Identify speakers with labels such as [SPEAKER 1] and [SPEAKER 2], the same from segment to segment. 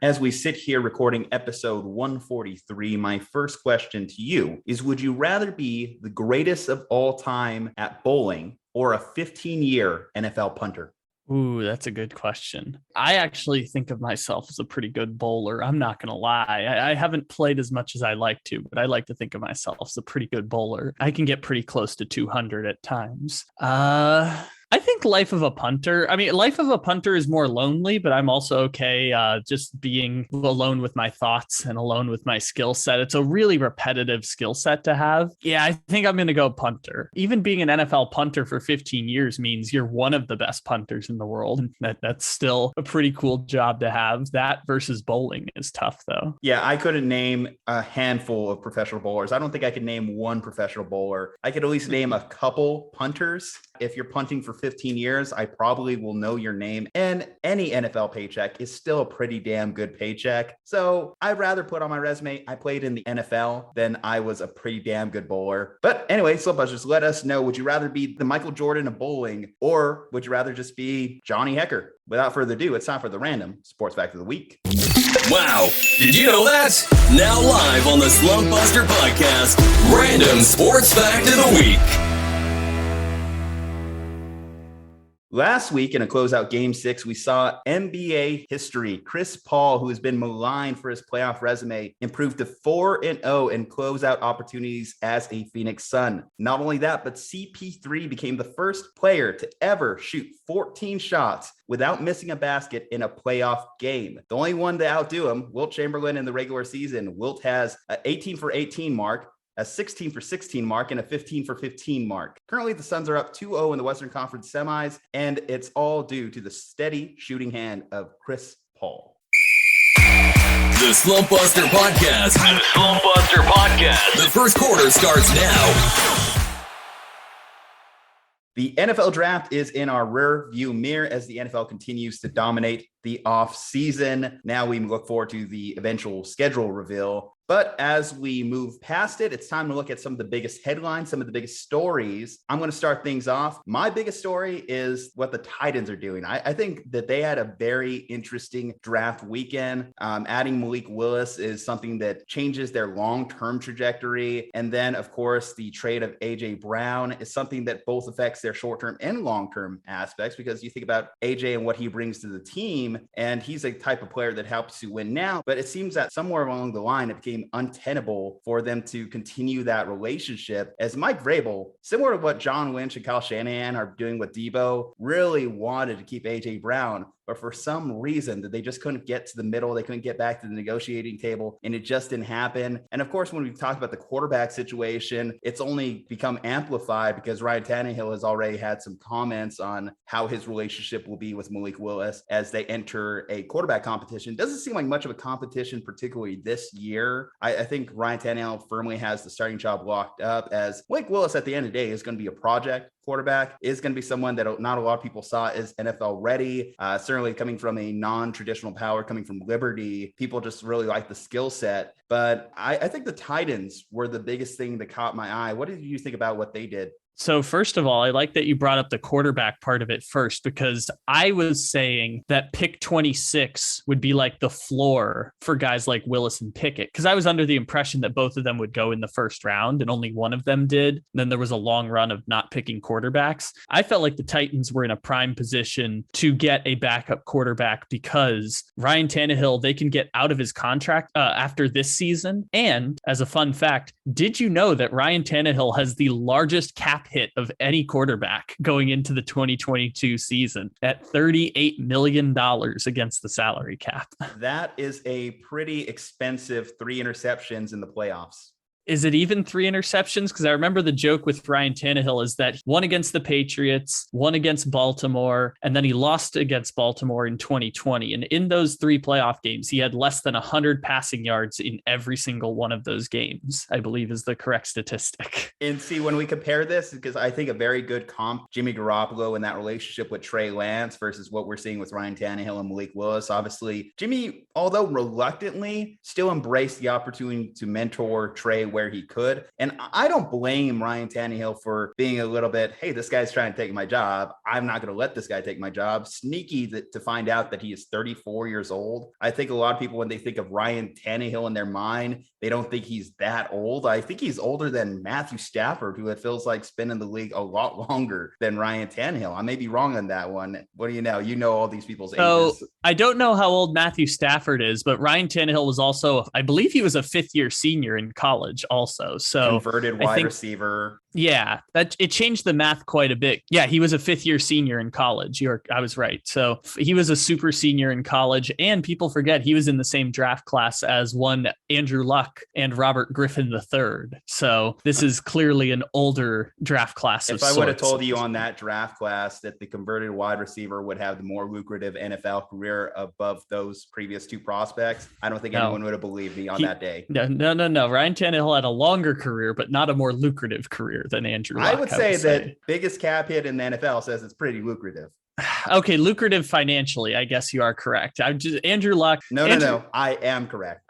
[SPEAKER 1] as we sit here recording episode 143, my first question to you is, would you rather be the greatest of all time at bowling or a 15-year NFL punter?
[SPEAKER 2] Ooh, that's a good question. I actually think of myself as a pretty good bowler. I'm not going to lie. I haven't played as much as I like to, but I like to think of myself as a pretty good bowler. I can get pretty close to 200 at times. I think life of a punter is more lonely, but I'm also okay just being alone with my thoughts and alone with my skill set. It's a really repetitive skill set to have. Yeah, I think I'm going to go punter. Even being an NFL punter for 15 years means you're one of the best punters in the world. That's still a pretty cool job to have. That versus bowling is tough, though.
[SPEAKER 1] Yeah, I couldn't name a handful of professional bowlers. I don't think I could name one professional bowler. I could at least name a couple punters. If you're punting for 15 years, I probably will know your name. And any NFL paycheck is still a pretty damn good paycheck. So I'd rather put on my resume, I played in the NFL, than I was a pretty damn good bowler. But anyway, Slumpbusters, let us know, would you rather be the Michael Jordan of bowling, or would you rather just be Johnny Hecker? Without further ado, it's time for the random sports fact of the week.
[SPEAKER 3] Wow, did you know that? Now live on the Slumpbuster podcast, random sports fact of the week.
[SPEAKER 1] Last week in a closeout Game 6, we saw NBA history. Chris Paul, who has been maligned for his playoff resume, improved to 4-0 in closeout opportunities as a Phoenix Sun. Not only that, but CP3 became the first player to ever shoot 14 shots without missing a basket in a playoff game. The only one to outdo him, Wilt Chamberlain, in the regular season. Wilt has an 18 for 18 mark, a 16 for 16 mark, and a 15 for 15 mark. Currently, the Suns are up 2-0 in the Western Conference semis, and it's all due to the steady shooting hand of Chris Paul.
[SPEAKER 3] The Slumpbuster podcast. The Slumpbuster podcast. The first quarter starts now.
[SPEAKER 1] The NFL draft is in our rear view mirror as the NFL continues to dominate the off season. Now we look forward to the eventual schedule reveal. But as we move past it, it's time to look at some of the biggest headlines, some of the biggest stories. I'm going to start things off. My biggest story is what the Titans are doing. I think that they had a very interesting draft weekend. Adding Malik Willis is something that changes their long-term trajectory. And then, of course, the trade of AJ Brown is something that both affects their short-term and long-term aspects, because you think about AJ and what he brings to the team, and he's a type of player that helps you win now. But it seems that somewhere along the line, it became untenable for them to continue that relationship, as Mike Vrabel, similar to what John Lynch and Kyle Shanahan are doing with Debo, really wanted to keep AJ Brown. But for some reason that they just couldn't get to the middle, they couldn't get back to the negotiating table, and it just didn't happen. And of course, when we've talked about the quarterback situation, it's only become amplified because Ryan Tannehill has already had some comments on how his relationship will be with Malik Willis as they enter a quarterback competition. Doesn't seem like much of a competition, particularly this year. I think Ryan Tannehill firmly has the starting job locked up, as Malik Willis at the end of the day is going to be a project quarterback, is going to be someone that not a lot of people saw as NFL ready. Certainly coming from a non-traditional power, coming from Liberty, people just really like the skill set. But I think the Titans were the biggest thing that caught my eye. What did you think about what they did?
[SPEAKER 2] So first of all, I like that you brought up the quarterback part of it first, because I was saying that pick 26 would be like the floor for guys like Willis and Pickett, because I was under the impression that both of them would go in the first round and only one of them did. Then there was a long run of not picking quarterbacks. I felt like the Titans were in a prime position to get a backup quarterback because Ryan Tannehill, they can get out of his contract after this season. And as a fun fact, did you know that Ryan Tannehill has the largest cap hit of any quarterback going into the 2022 season at $38 million against the salary cap?
[SPEAKER 1] That is a pretty expensive 3 interceptions in the playoffs.
[SPEAKER 2] Is it even 3 interceptions? Because I remember the joke with Ryan Tannehill is that one against the Patriots, one against Baltimore, and then he lost against Baltimore in 2020. And in those 3 playoff games, he had less than 100 passing yards in every single one of those games, I believe is the correct statistic.
[SPEAKER 1] And see, when we compare this, because I think a very good comp, Jimmy Garoppolo and that relationship with Trey Lance versus what we're seeing with Ryan Tannehill and Malik Willis. Obviously, Jimmy, although reluctantly, still embraced the opportunity to mentor Trey where he could. And I don't blame Ryan Tannehill for being a little bit, hey, this guy's trying to take my job. I'm not going to let this guy take my job. Sneaky to find out that he is 34 years old. I think a lot of people, when they think of Ryan Tannehill in their mind, they don't think he's that old. I think he's older than Matthew Stafford, who it feels like been in the league a lot longer than Ryan Tannehill. I may be wrong on that one. What do you know? You know all these people's ages.
[SPEAKER 2] I don't know how old Matthew Stafford is, but Ryan Tannehill was also, I believe he was a fifth-year senior in college also. So
[SPEAKER 1] converted wide receiver.
[SPEAKER 2] Yeah, that it changed the math quite a bit. Yeah, he was a fifth-year senior in college. I was right. So he was a super senior in college, and people forget he was in the same draft class as one Andrew Luck and Robert Griffin III. So this is clearly an older draft class.
[SPEAKER 1] If I would have told you on that draft class that the converted wide receiver would have the more lucrative NFL career above those previous two prospects, I don't think anyone would have believed me on that day.
[SPEAKER 2] No. Ryan Tannehill had a longer career, but not a more lucrative career than Andrew Luck.
[SPEAKER 1] I would say that biggest cap hit in the NFL says it's pretty lucrative.
[SPEAKER 2] Okay, lucrative financially, I guess you are correct. Andrew Luck.
[SPEAKER 1] No. I am correct.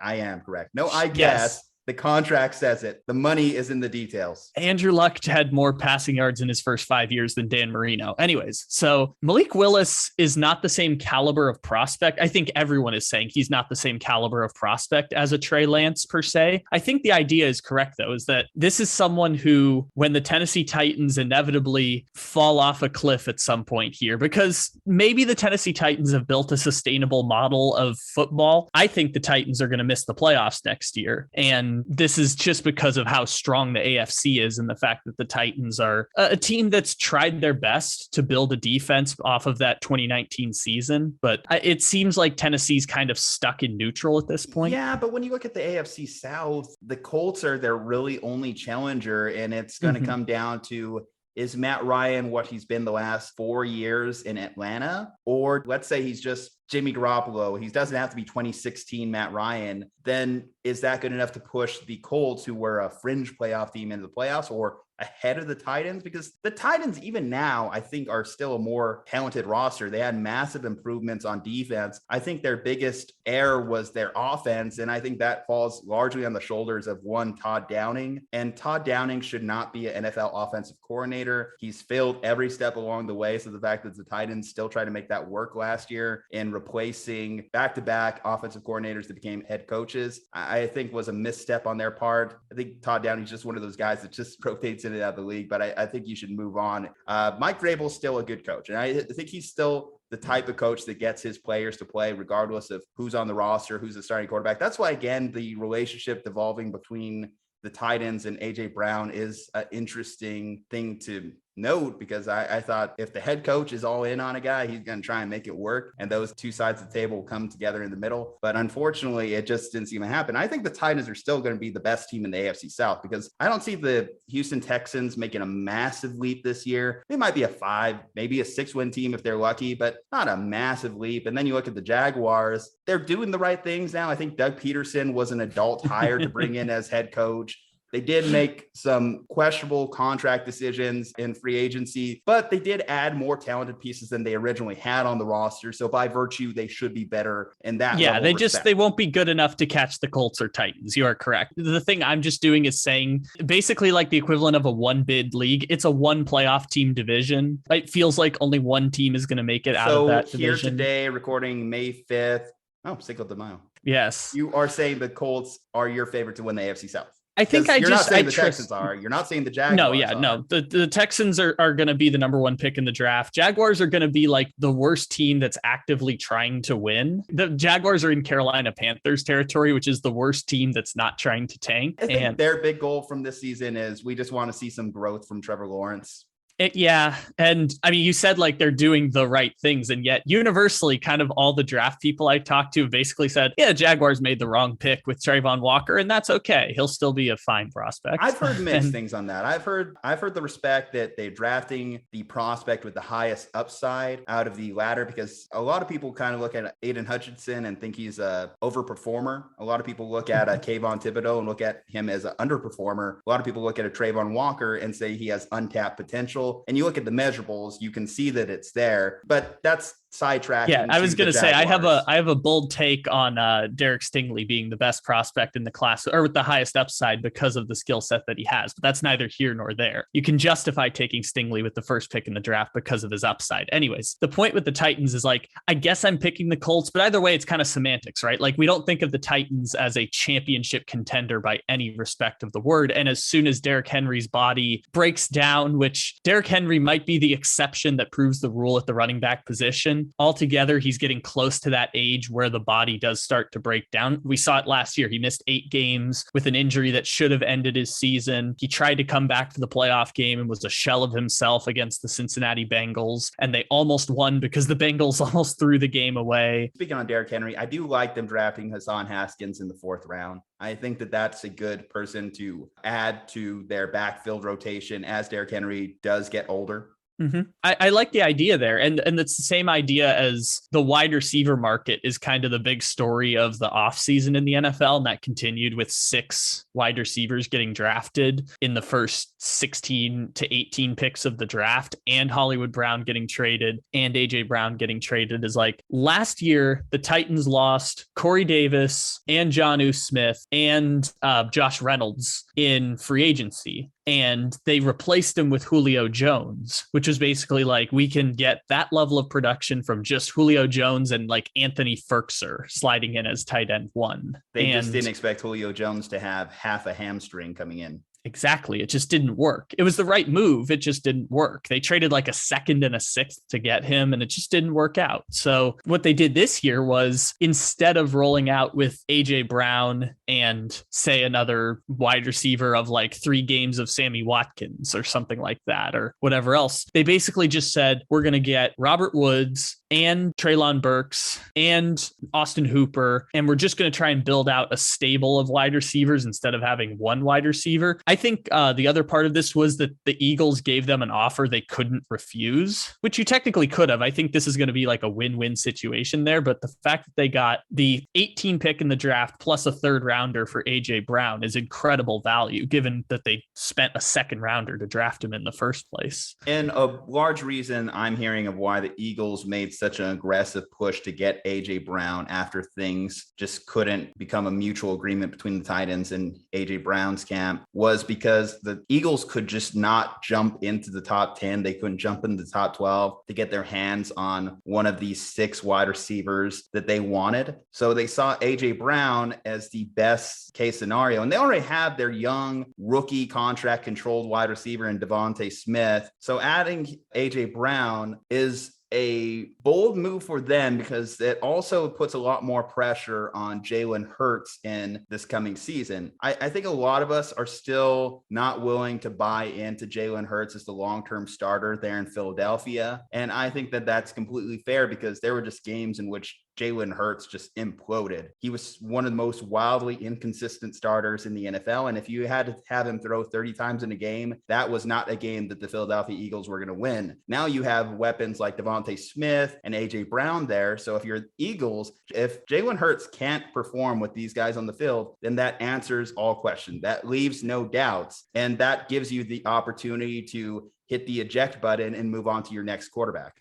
[SPEAKER 1] No, I guess. Yes. The contract says it. The money is in the details.
[SPEAKER 2] Andrew Luck had more passing yards in his first 5 years than Dan Marino. Anyways, so Malik Willis is not the same caliber of prospect. I think everyone is saying he's not the same caliber of prospect as a Trey Lance per se. I think the idea is correct, though, is that this is someone who, when the Tennessee Titans inevitably fall off a cliff at some point here, because maybe the Tennessee Titans have built a sustainable model of football. I think the Titans are going to miss the playoffs next year. And this is just because of how strong the AFC is and the fact that the Titans are a team that's tried their best to build a defense off of that 2019 season. But it seems like Tennessee's kind of stuck in neutral at this point.
[SPEAKER 1] Yeah, but when you look at the AFC South, the Colts are their really only challenger, and it's going to come down to, is Matt Ryan what he's been the last 4 years in Atlanta? Or let's say he's just Jimmy Garoppolo. He doesn't have to be 2016 Matt Ryan. Then is that good enough to push the Colts, who were a fringe playoff team, into the playoffs, or ahead of the Titans? Because the Titans, even now, I think are still a more talented roster. They had massive improvements on defense. I think their biggest error was their offense. And I think that falls largely on the shoulders of one Todd Downing. And Todd Downing should not be an NFL offensive coordinator. He's failed every step along the way. So the fact that the Titans still try to make that work last year in replacing back-to-back offensive coordinators that became head coaches, I think was a misstep on their part. I think Todd Downey's just one of those guys that just rotates in and out of the league, but I think you should move on. Mike Vrabel's still a good coach, and I think he's still the type of coach that gets his players to play regardless of who's on the roster, who's the starting quarterback. That's why, again, the relationship devolving between the Titans and AJ Brown is an interesting thing to note, because I thought if the head coach is all in on a guy, he's going to try and make it work, and those two sides of the table will come together in the middle. But unfortunately, it just didn't seem to happen. I think the Titans are still going to be the best team in the AFC South, because I don't see the Houston Texans making a massive leap this year. They might be a 5, maybe a 6-win team if they're lucky, but not a massive leap. And then you look at the Jaguars, they're doing the right things now. I think Doug Peterson was an adult hire to bring in as head coach. They did make some questionable contract decisions in free agency, but they did add more talented pieces than they originally had on the roster. So by virtue, they should be better in that.
[SPEAKER 2] Yeah, they won't be good enough to catch the Colts or Titans. You are correct. The thing I'm just doing is saying basically like the equivalent of a one bid league. It's a one playoff team division. It feels like only one team is going to make it out of that division.
[SPEAKER 1] So here today, recording May 5th. Oh, Cinco de Mayo.
[SPEAKER 2] Yes.
[SPEAKER 1] You are saying the Colts are your favorite to win the AFC South.
[SPEAKER 2] I think
[SPEAKER 1] you're not saying the Texans are. You're not saying the Jaguars are.
[SPEAKER 2] No. The Texans are going to be the number one pick in the draft. Jaguars are going to be like the worst team that's actively trying to win. The Jaguars are in Carolina Panthers territory, which is the worst team that's not trying to tank.
[SPEAKER 1] I think their big goal from this season is we just want to see some growth from Trevor Lawrence.
[SPEAKER 2] Yeah. And I mean, you said like they're doing the right things, and yet universally kind of all the draft people I talked to basically said, yeah, Jaguars made the wrong pick with Trayvon Walker, and that's okay. He'll still be a fine prospect.
[SPEAKER 1] I've heard mixed things on that. I've heard the respect that they're drafting the prospect with the highest upside out of the ladder, because a lot of people kind of look at Aiden Hutchinson and think he's a overperformer. A lot of people look at Kayvon Thibodeau and look at him as an underperformer. A lot of people look at a Trayvon Walker and say he has untapped potential. And you look at the measurables, you can see that it's there, but that's sidetrack.
[SPEAKER 2] Yeah, I was going to say I have a bold take on Derek Stingley being the best prospect in the class, or with the highest upside because of the skill set that he has. But that's neither here nor there. You can justify taking Stingley with the first pick in the draft because of his upside. Anyways, the point with the Titans is like, I guess I'm picking the Colts, but either way, it's kind of semantics, right? Like we don't think of the Titans as a championship contender by any respect of the word. And as soon as Derrick Henry's body breaks down, which Derrick Henry might be the exception that proves the rule at the running back position, altogether, he's getting close to that age where the body does start to break down. We saw it last year. He missed 8 games with an injury that should have ended his season. He tried to come back for the playoff game and was a shell of himself against the Cincinnati Bengals. And they almost won because the Bengals almost threw the game away.
[SPEAKER 1] Speaking on Derrick Henry, I do like them drafting Hassan Haskins in the 4th round. I think that that's a good person to add to their backfield rotation as Derrick Henry does get older.
[SPEAKER 2] Mm-hmm. I like the idea there. And it's the same idea as the wide receiver market is kind of the big story of the offseason in the NFL. And that continued with 6 wide receivers getting drafted in the first 16 to 18 picks of the draft, and Hollywood Brown getting traded and AJ Brown getting traded. Is like last year, the Titans lost Corey Davis and Jonnu Smith and Josh Reynolds in free agency. And they replaced him with Julio Jones, which was basically like, we can get that level of production from just Julio Jones and like Anthony Ferkser sliding in as tight end 1.
[SPEAKER 1] They just didn't expect Julio Jones to have half a hamstring coming in.
[SPEAKER 2] Exactly. It just didn't work. It was the right move. It just didn't work. They traded like a 2nd and a 6th to get him, and it just didn't work out. So what they did this year was, instead of rolling out with AJ Brown and say another wide receiver of like 3 games of Sammy Watkins or something like that, or whatever else, they basically just said, we're going to get Robert Woods and Treylon Burks and Austin Hooper, and we're just going to try and build out a stable of wide receivers instead of having one wide receiver. I think the other part of this was that the Eagles gave them an offer they couldn't refuse, which you technically could have. I think this is going to be like a win-win situation there, but the fact that they got the 18 pick in the draft plus a 3rd rounder for AJ Brown is incredible value, given that they spent a 2nd rounder to draft him in the first place.
[SPEAKER 1] And a large reason I'm hearing of why the Eagles made such an aggressive push to get AJ Brown after things just couldn't become a mutual agreement between the Titans and AJ Brown's camp was because the Eagles could just not jump into the top 10. They couldn't jump into the top 12 to get their hands on one of these 6 wide receivers that they wanted. So they saw AJ Brown as the best case scenario, and they already have their young rookie contract controlled wide receiver in Devontae Smith. So adding AJ Brown is a bold move for them because it also puts a lot more pressure on Jalen Hurts in this coming season. I think a lot of us are still not willing to buy into Jalen Hurts as the long-term starter there in Philadelphia. And I think that that's completely fair because there were just games in which Jalen Hurts just imploded. He was one of the most wildly inconsistent starters in the NFL. And if you had to have him throw 30 times in a game, that was not a game that the Philadelphia Eagles were going to win. Now you have weapons like Devontae Smith and AJ Brown there. So if you're Eagles, if Jalen Hurts can't perform with these guys on the field, then that answers all questions. That leaves no doubts. And that gives you the opportunity to hit the eject button and move on to your next quarterback.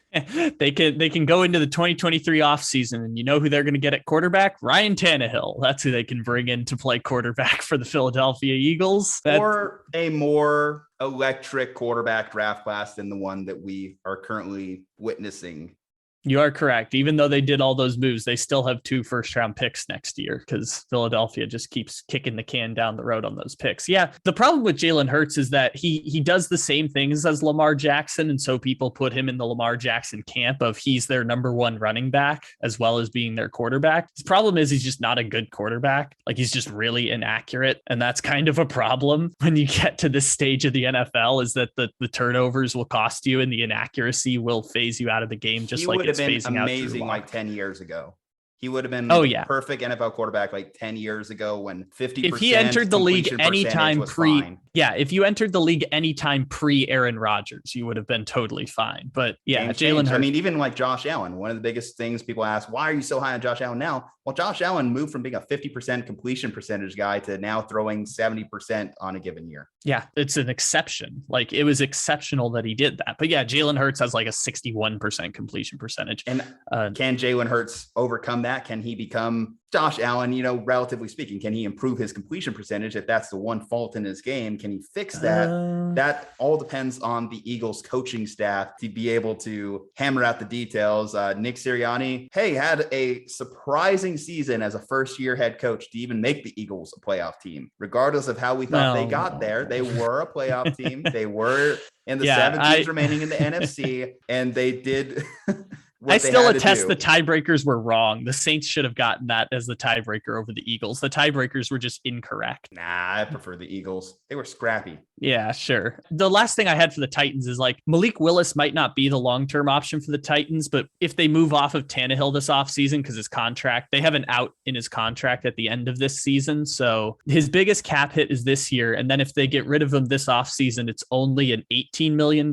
[SPEAKER 2] They can go into the 2023 offseason, and you know who they're going to get at quarterback? Ryan Tannehill. That's who they can bring in to play quarterback for the Philadelphia Eagles.
[SPEAKER 1] Or a more electric quarterback draft class than the one that we are currently witnessing.
[SPEAKER 2] You are correct. Even though they did all those moves, they still have 2 first-round picks next year because Philadelphia just keeps kicking the can down the road on those picks. Yeah, the problem with Jalen Hurts is that he does the same things as Lamar Jackson, and so people put him in the Lamar Jackson camp of he's their number 1 running back as well as being their quarterback. His problem is he's just not a good quarterback. Like, he's just really inaccurate, and that's kind of a problem when you get to this stage of the NFL, is that the turnovers will cost you and the inaccuracy will phase you out of the game, just like it's been amazing
[SPEAKER 1] like 10 years ago. He would have been perfect NFL quarterback like 10 years ago when 50%.
[SPEAKER 2] If he entered the league anytime Yeah, if you entered the league anytime pre-Aaron Rodgers, you would have been totally fine. But yeah, Jalen Hurts.
[SPEAKER 1] I mean, even like Josh Allen, one of the biggest things people ask, why are you so high on Josh Allen now? Well, Josh Allen moved from being a 50% completion percentage guy to now throwing 70% on a given year.
[SPEAKER 2] Yeah, it's an exception. Like, it was exceptional that he did that. But yeah, Jalen Hurts has like a 61% completion percentage.
[SPEAKER 1] And can Jalen Hurts overcome that? Can he become Josh Allen, relatively speaking? Can he improve his completion percentage? If that's the one fault in his game, can he fix that? That all depends on the Eagles coaching staff to be able to hammer out the details. Nick Sirianni, had a surprising season as a first-year head coach to even make the Eagles a playoff team. Regardless of how we thought they got there, they were a playoff team. They were in the 7 teams remaining in the NFC, and they did
[SPEAKER 2] I still attest the tiebreakers were wrong. The Saints should have gotten that as the tiebreaker over the Eagles. The tiebreakers were just incorrect.
[SPEAKER 1] Nah, I prefer the Eagles. They were scrappy.
[SPEAKER 2] Yeah, sure. The last thing I had for the Titans is like Malik Willis might not be the long-term option for the Titans, but if they move off of Tannehill this offseason, because his contract, they have an out in his contract at the end of this season. So his biggest cap hit is this year. And then if they get rid of him this offseason, it's only an $18 million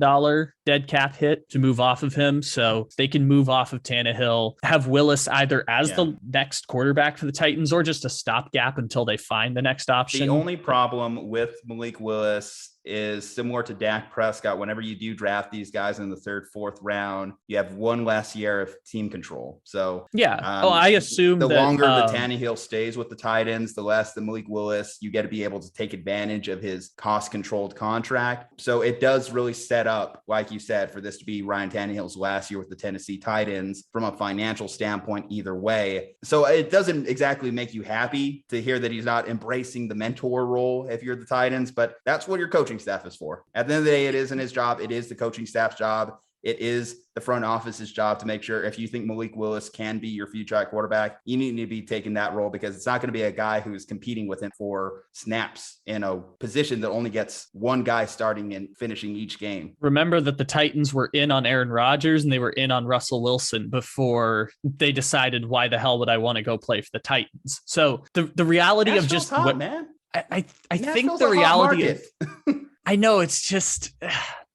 [SPEAKER 2] dead cap hit to move off of him. So they can move off of Tannehill, have Willis either as the next quarterback for the Titans or just a stopgap until they find the next option.
[SPEAKER 1] The only problem with Malik Willis is similar to Dak Prescott. Whenever you do draft these guys in the 3rd, 4th round, you have one less year of team control. So
[SPEAKER 2] I assume
[SPEAKER 1] the longer the Tannehill stays with the Titans, the less the Malik Willis, you get to be able to take advantage of his cost-controlled contract. So it does really set up, like you said, for this to be Ryan Tannehill's last year with the Tennessee Titans from a financial standpoint either way. So it doesn't exactly make you happy to hear that he's not embracing the mentor role if you're the Titans, but that's what your coaching staff is for. At the end of the day, it isn't his job. It is the coaching staff's job. It is the front office's job to make sure if you think Malik Willis can be your future quarterback, you need to be taking that role, because it's not going to be a guy who's competing with him for snaps in a position that only gets one guy starting and finishing each game.
[SPEAKER 2] Remember that the Titans were in on Aaron Rodgers and they were in on Russell Wilson before they decided, why the hell would I want to go play for the Titans? So the reality
[SPEAKER 1] Nashville's
[SPEAKER 2] of just
[SPEAKER 1] hot,
[SPEAKER 2] what,
[SPEAKER 1] man.
[SPEAKER 2] I think the reality of, I know it's just,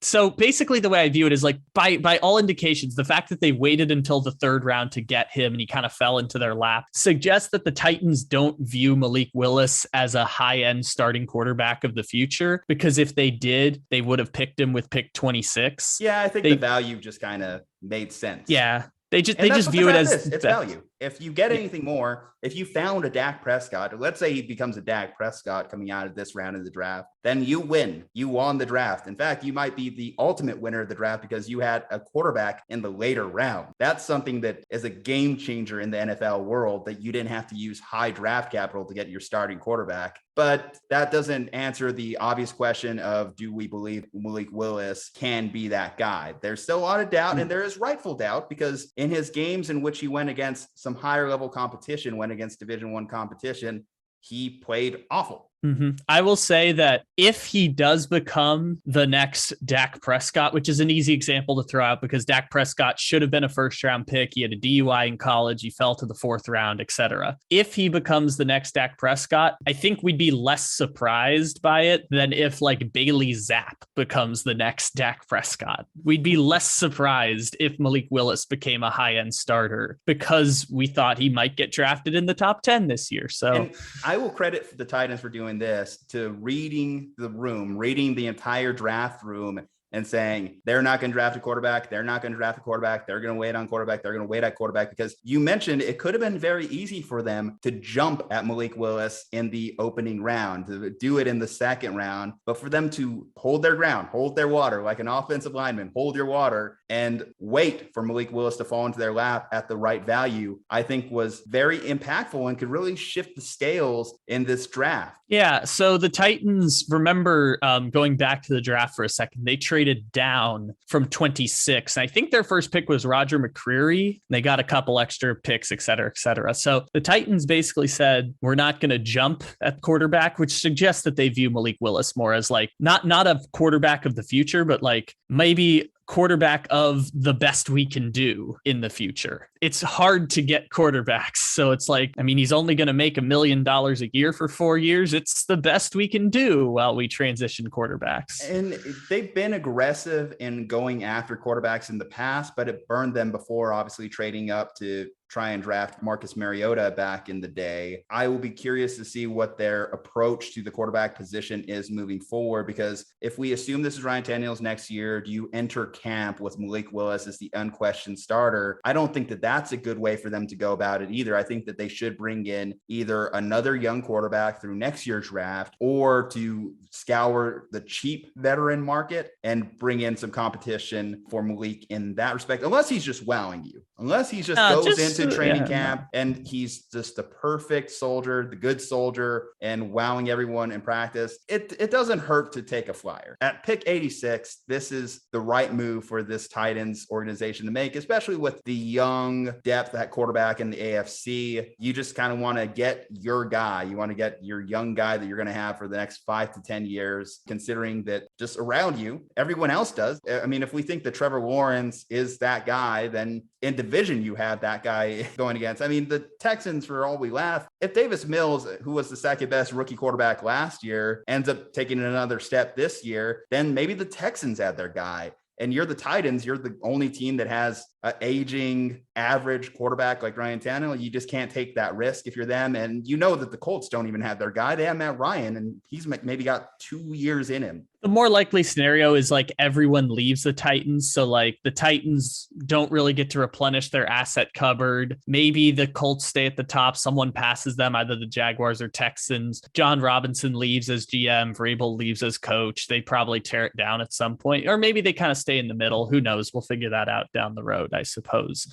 [SPEAKER 2] so basically the way I view it is like by all indications, the fact that they waited until the 3rd round to get him and he kind of fell into their lap suggests that the Titans don't view Malik Willis as a high-end starting quarterback of the future, because if they did, they would have picked him with pick 26.
[SPEAKER 1] Yeah, I think the value just kind of made sense.
[SPEAKER 2] Yeah. They just view it as
[SPEAKER 1] it's value. If you get anything more, if you found a Dak Prescott, let's say he becomes a Dak Prescott coming out of this round of the draft, then you win. You won the draft. In fact, you might be the ultimate winner of the draft because you had a quarterback in the later round. That's something that is a game changer in the NFL world, that you didn't have to use high draft capital to get your starting quarterback. But that doesn't answer the obvious question of, do we believe Malik Willis can be that guy? There's still a lot of doubt, and there is rightful doubt, because in his games in which he went against some higher level competition, went against Division I competition, he played awful.
[SPEAKER 2] Mm-hmm. I will say that if he does become the next Dak Prescott, which is an easy example to throw out because Dak Prescott should have been a 1st round pick. He had a DUI in college. He fell to the 4th round, etc. If he becomes the next Dak Prescott, I think we'd be less surprised by it than if like Bailey Zapp becomes the next Dak Prescott. We'd be less surprised if Malik Willis became a high-end starter because we thought he might get drafted in the top 10 this year. So
[SPEAKER 1] and I will credit the Titans for doing this, to reading the room, reading the entire draft room, and saying they're not going to draft a quarterback. They're not going to draft a quarterback. They're going to wait on quarterback. They're going to wait at quarterback, because you mentioned it could have been very easy for them to jump at Malik Willis in the opening round, to do it in the 2nd round, but for them to hold their ground, hold their water like an offensive lineman, hold your water and wait for Malik Willis to fall into their lap at the right value, I think was very impactful and could really shift the scales in this draft.
[SPEAKER 2] Yeah. So the Titans, remember, going back to the draft for a second, they traded down from 26. And I think their first pick was Roger McCreary. They got a couple extra picks, et cetera, et cetera. So the Titans basically said, we're not going to jump at quarterback, which suggests that they view Malik Willis more as like not a quarterback of the future, but like maybe quarterback of the best we can do in the future. It's hard to get quarterbacks. So it's like, I mean, he's only going to make $1 million a year for 4 years. It's the best we can do while we transition quarterbacks.
[SPEAKER 1] And they've been aggressive in going after quarterbacks in the past, but it burned them before, obviously trading up to try and draft Marcus Mariota back in the day. I will be curious to see what their approach to the quarterback position is moving forward, because if we assume this is Ryan Tannehill's next year, do you enter camp with Malik Willis as the unquestioned starter? I don't think that that's a good way for them to go about it either. I think that they should bring in either another young quarterback through next year's draft, or to scour the cheap veteran market and bring in some competition for Malik in that respect, unless he's just wowing you, unless he just goes into training camp and he's just the perfect soldier, the good soldier, and wowing everyone in practice. It doesn't hurt to take a flyer. At pick 86, this is the right move for this Titans organization to make, especially with the young depth at quarterback in the AFC. You just kind of want to get your guy. You want to get your young guy that you're going to have for the next 5 to 10 years, considering that just around you, everyone else does. I mean, if we think that Trevor Lawrence is that guy, then in division, you have that guy going against. I mean, the Texans, for all we laugh, if Davis Mills, who was the second best rookie quarterback last year, ends up taking another step this year, then maybe the Texans had their guy. And you're the Titans, you're the only team that has an aging average quarterback like Ryan Tannehill. You just can't take that risk if you're them. And you know that the Colts don't even have their guy. They have Matt Ryan, and he's maybe got 2 years in him.
[SPEAKER 2] The more likely scenario is like everyone leaves the Titans. So like the Titans don't really get to replenish their asset cupboard. Maybe the Colts stay at the top. Someone passes them, either the Jaguars or Texans. John Robinson leaves as GM. Vrabel leaves as coach. They probably tear it down at some point. Or maybe they kind of stay in the middle. Who knows? We'll figure that out down the road, I suppose.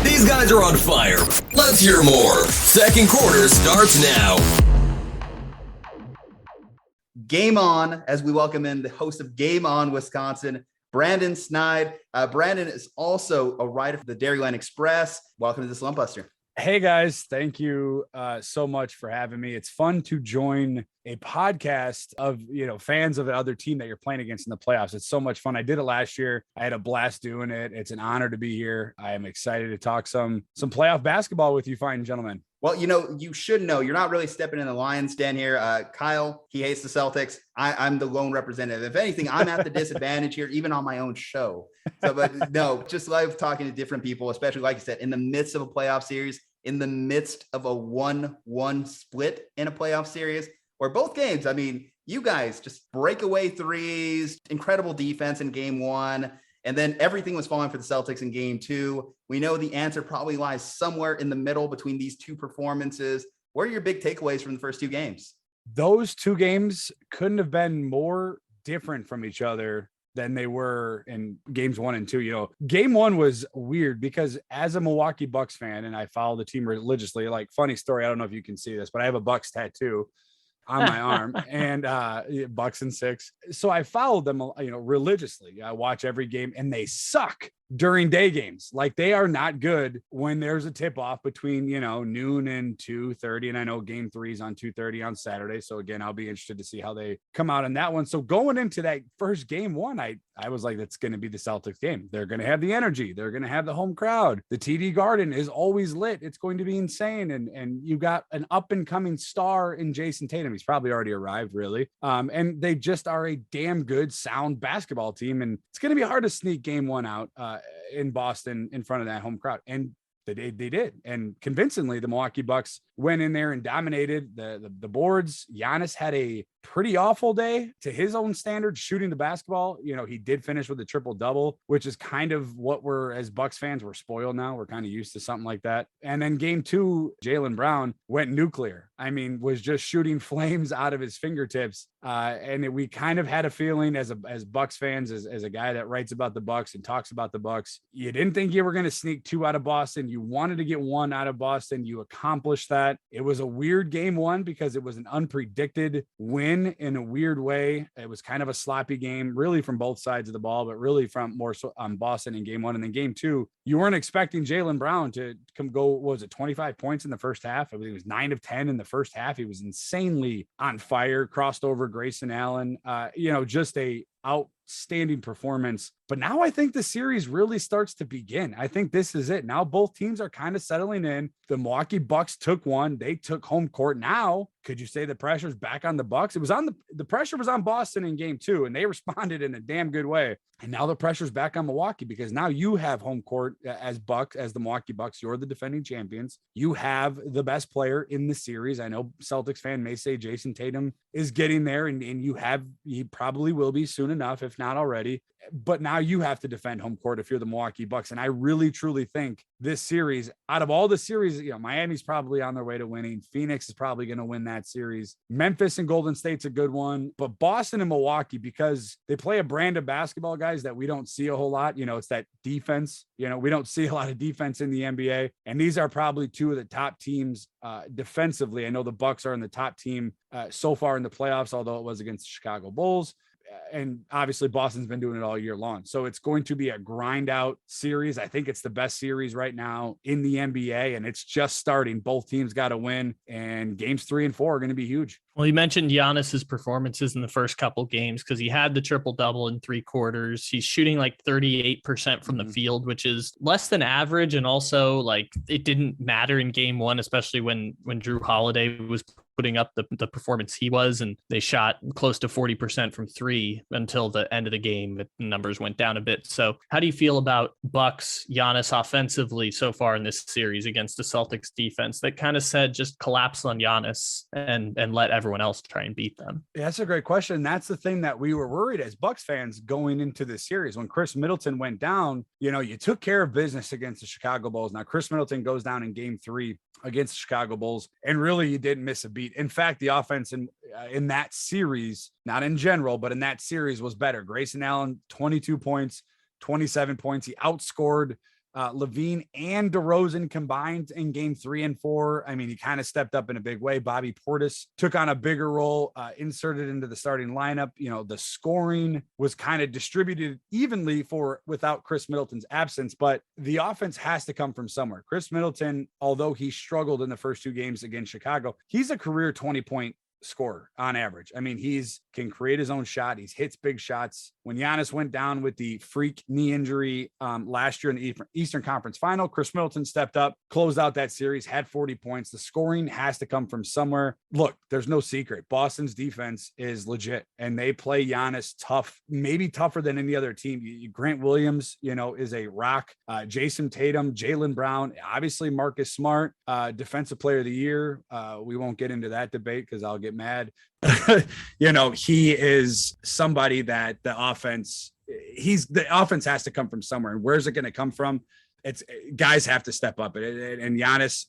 [SPEAKER 3] These guys are on fire. Let's hear more. Second quarter starts now.
[SPEAKER 1] Game on, as we welcome in the host of Game On Wisconsin, Brandon Snide. Brandon is also a writer for the Dairyland Express. Welcome to the Slumpbuster.
[SPEAKER 4] Hey guys, thank you so much for having me. It's fun to join a podcast of, fans of the other team that you're playing against in the playoffs. It's so much fun. I did it last year. I had a blast doing it. It's an honor to be here. I am excited to talk some playoff basketball with you fine gentlemen.
[SPEAKER 1] Well, you should know you're not really stepping in the lion's den here. Kyle, he hates the Celtics. I'm the lone representative. If anything, I'm at the disadvantage here, even on my own show. So, but no, just love talking to different people, especially like you said, in the midst of a playoff series, in the midst of a 1-1 split in a playoff series, where both games, I mean, you guys just breakaway threes, incredible defense in game one. And then everything was falling for the Celtics in game two. We know the answer probably lies somewhere in the middle between these two performances. What are your big takeaways from the first two games?
[SPEAKER 4] Those two games couldn't have been more different from each other than they were in games 1 and 2. Game 1 was weird because as a Milwaukee Bucks fan, and I follow the team religiously, like funny story, I don't know if you can see this, but I have a Bucks tattoo on my arm and Bucks and 6. So I followed them, religiously. I watch every game and they suck during day games. Like they are not good when there's a tip off between, noon and 2:30. And I know game 3 is on 2:30 on Saturday. So again, I'll be interested to see how they come out in that one. So going into that first game 1, I was like, that's going to be the Celtics game. They're going to have the energy. They're going to have the home crowd. The TD Garden is always lit. It's going to be insane. And you got an up and coming star in Jayson Tatum. He's probably already arrived, really. And they just are a damn good, sound basketball team. And it's going to be hard to sneak game 1 out in Boston in front of that home crowd. And they did. And convincingly, the Milwaukee Bucks went in there and dominated the boards. Giannis had a pretty awful day to his own standards shooting the basketball. He did finish with a triple double, which is kind of what we're, as Bucks fans, we're spoiled now. We're kind of used to something like that. And then game 2, Jaylen Brown went nuclear. I mean, was just shooting flames out of his fingertips. And we kind of had a feeling as Bucks fans, as a guy that writes about the Bucks and talks about the Bucks, you didn't think you were going to sneak 2 out of Boston. You wanted to get 1 out of Boston. You accomplished that. It was a weird game 1 because it was an unpredicted win in a weird way. It was kind of a sloppy game, really from both sides of the ball, but really from more so on Boston in game 1. And then game 2, you weren't expecting Jaylen Brown to go, what was it, 25 points in the first half? I believe it was 9 of 10 in the first half. He was insanely on fire, crossed over Grayson Allen. Just a outstanding performance. But now I think the series really starts to begin. I think this is it. Now both teams are kind of settling in. The Milwaukee Bucks took one. They took home court. Now, could you say the pressure's back on the Bucks? It was on the pressure was on Boston in game 2, and they responded in a damn good way. And now the pressure's back on Milwaukee because now you have home court as the Milwaukee Bucks. You're the defending champions. You have the best player in the series. I know Celtics fan may say Jayson Tatum is getting there, and he probably will be soon enough, if not already. But now you have to defend home court if you're the Milwaukee Bucks. And I really, truly think this series, out of all the series, Miami's probably on their way to winning. Phoenix is probably going to win that series. Memphis and Golden State's a good one. But Boston and Milwaukee, because they play a brand of basketball, guys, that we don't see a whole lot. It's that defense. We don't see a lot of defense in the NBA. And these are probably two of the top teams defensively. I know the Bucks are in the top team so far in the playoffs, although it was against the Chicago Bulls. And obviously Boston's been doing it all year long. So it's going to be a grind out series. I think it's the best series right now in the NBA, and it's just starting. Both teams got to win, and games 3 and 4 are going to be huge.
[SPEAKER 2] Well, you mentioned Giannis's performances in the first couple games because he had the triple-double in 3 quarters. He's shooting like 38% from the field, which is less than average. And also, like, it didn't matter in game 1, especially when Drew Holiday was putting up the performance he was, and they shot close to 40% from 3 until the end of the game. The numbers went down a bit. So how do you feel about Bucks, Giannis offensively so far in this series against the Celtics defense that kind of said just collapse on Giannis and let everyone else try and beat them?
[SPEAKER 4] Yeah, that's a great question. That's the thing that we were worried as Bucks fans going into the series. When Chris Middleton went down, you took care of business against the Chicago Bulls. Now Chris Middleton goes down in game 3 against the Chicago Bulls, and really you didn't miss a beat. In fact, the offense in that series, not in general, but in that series was better. Grayson Allen, 22 points, 27 points. He outscored Levine and DeRozan combined in game 3 and 4. I mean, he kind of stepped up in a big way. Bobby Portis took on a bigger role, inserted into the starting lineup. The scoring was kind of distributed evenly without Chris Middleton's absence, but the offense has to come from somewhere. Chris Middleton, although he struggled in the first 2 games against Chicago, he's a career 20-point scorer on average. I mean, can create his own shot. He hits big shots. When Giannis went down with the freak knee injury last year in the Eastern Conference Final, Chris Middleton stepped up, closed out that series, had 40 points. The scoring has to come from somewhere. Look, there's no secret. Boston's defense is legit, and they play Giannis tough, maybe tougher than any other team. Grant Williams, is a rock. Jayson Tatum, Jaylen Brown, obviously Marcus Smart, Defensive Player of the Year. We won't get into that debate because I'll get mad. He is somebody that the offense has to come from somewhere. And where's it going to come from? It's guys have to step up, and Giannis,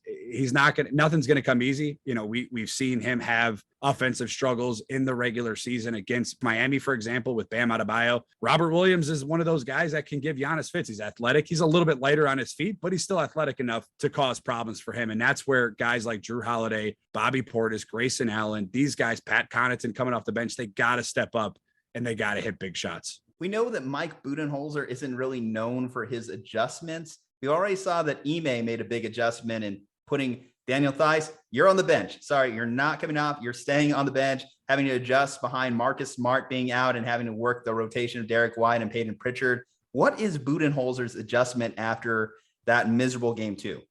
[SPEAKER 4] nothing's going to come easy. We've seen him have offensive struggles in the regular season against Miami, for example, with Bam Adebayo. Robert Williams is one of those guys that can give Giannis fits. He's athletic. He's a little bit lighter on his feet, but he's still athletic enough to cause problems for him. And that's where guys like Drew Holiday, Bobby Portis, Grayson Allen, these guys, Pat Connaughton coming off the bench, they got to step up and they got to hit big shots.
[SPEAKER 1] We know that Mike Budenholzer isn't really known for his adjustments. We already saw that Ime made a big adjustment in putting Daniel Theis, you're on the bench. Sorry, you're not coming off. You're staying on the bench, having to adjust behind Marcus Smart being out and having to work the rotation of Derek White and Peyton Pritchard. What is Budenholzer's adjustment after that miserable game 2?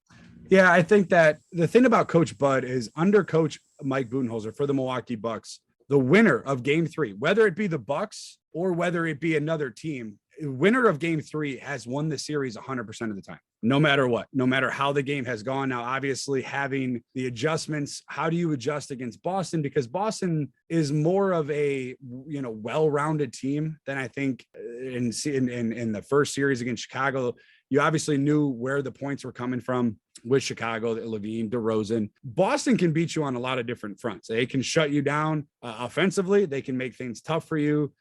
[SPEAKER 4] Yeah, I think that the thing about Coach Bud is under Coach Mike Budenholzer for the Milwaukee Bucks, the winner of game 3, whether it be the Bucks or whether it be another team, winner of game 3 has won the series 100% of the time, no matter what, no matter how the game has gone. Now, obviously having the adjustments, how do you adjust against Boston? Because Boston is more of a, well-rounded team than I think in the first series against Chicago. You obviously knew where the points were coming from with Chicago, Levine, DeRozan. Boston can beat you on a lot of different fronts. They can shut you down offensively. They can make things tough for you.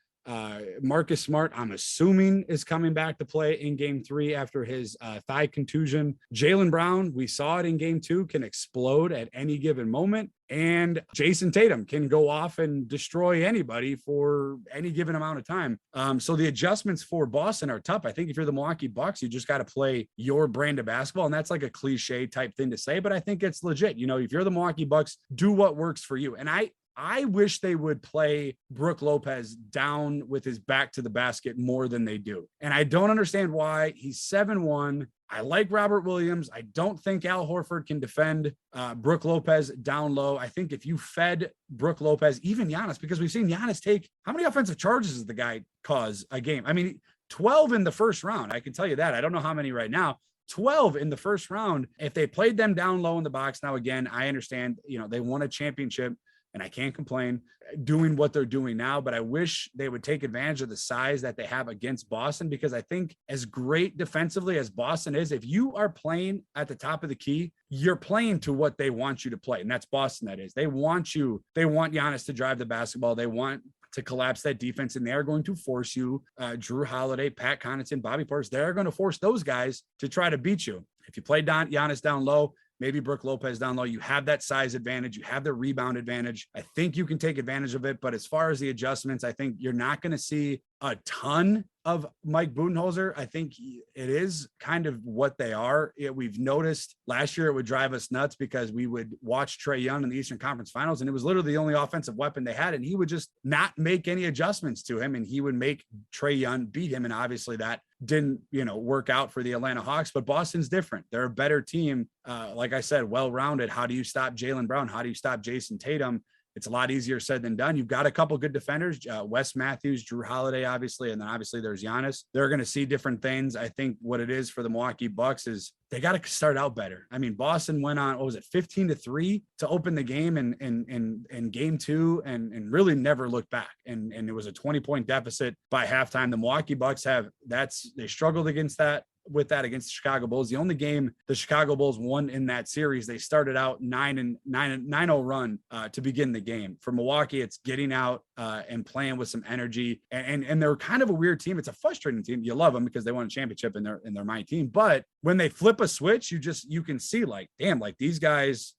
[SPEAKER 4] Marcus Smart, I'm assuming, is coming back to play in game 3 after his thigh contusion. Jaylen Brown, we saw it in game 2, can explode at any given moment. And Jayson Tatum can go off and destroy anybody for any given amount of time. So the adjustments for Boston are tough. I think if you're the Milwaukee Bucks, you just got to play your brand of basketball. And that's like a cliche type thing to say, but I think it's legit. If you're the Milwaukee Bucks, do what works for you. And I wish they would play Brook Lopez down with his back to the basket more than they do. And I don't understand why. He's 7'1". I like Robert Williams. I don't think Al Horford can defend Brook Lopez down low. I think if you fed Brook Lopez, even Giannis, because we've seen Giannis take, how many offensive charges does the guy cause a game? I mean, 12 in the first round. I can tell you that. I don't know how many right now. 12 in the first round. If they played them down low in the box, now again, I understand, they won a championship and I can't complain doing what they're doing now, but I wish they would take advantage of the size that they have against Boston, because I think as great defensively as Boston is, if you are playing at the top of the key, you're playing to what they want you to play. And that's Boston. That is, they want Giannis to drive the basketball. They want to collapse that defense, and they're going to force you, Drew Holiday, Pat Connaughton, Bobby Portis, they're going to force those guys to try to beat you. If you play Giannis down low, maybe Brook Lopez down low, you have that size advantage, you have the rebound advantage. I think you can take advantage of it, but as far as the adjustments, I think you're not going to see a ton of Mike Budenholzer. I think it is kind of what they are. We've noticed last year it would drive us nuts because we would watch Trae Young in the Eastern Conference Finals, and it was literally the only offensive weapon they had, and he would just not make any adjustments to him, and he would make Trae Young beat him. And obviously that didn't, work out for the Atlanta Hawks, but Boston's different. They're a better team. Like I said, well-rounded. How do you stop Jaylen Brown? How do you stop Jayson Tatum? It's a lot easier said than done. You've got a couple good defenders, Wes Matthews, Drew Holiday, obviously, and then obviously there's Giannis. They're going to see different things. I think what it is for the Milwaukee Bucks is they got to start out better. I mean, Boston went on, 15-3 to open the game in game 2 and really never looked back. And it was a 20-point deficit by halftime. The Milwaukee Bucks they struggled against that. With that against the Chicago Bulls. The only game the Chicago Bulls won in that series, they started out 9-0 run to begin the game. For Milwaukee, it's getting out and playing with some energy. And they're kind of a weird team. It's a frustrating team. You love them because they won a championship and they're my team. But when they flip a switch, you can see like, damn, like these guys,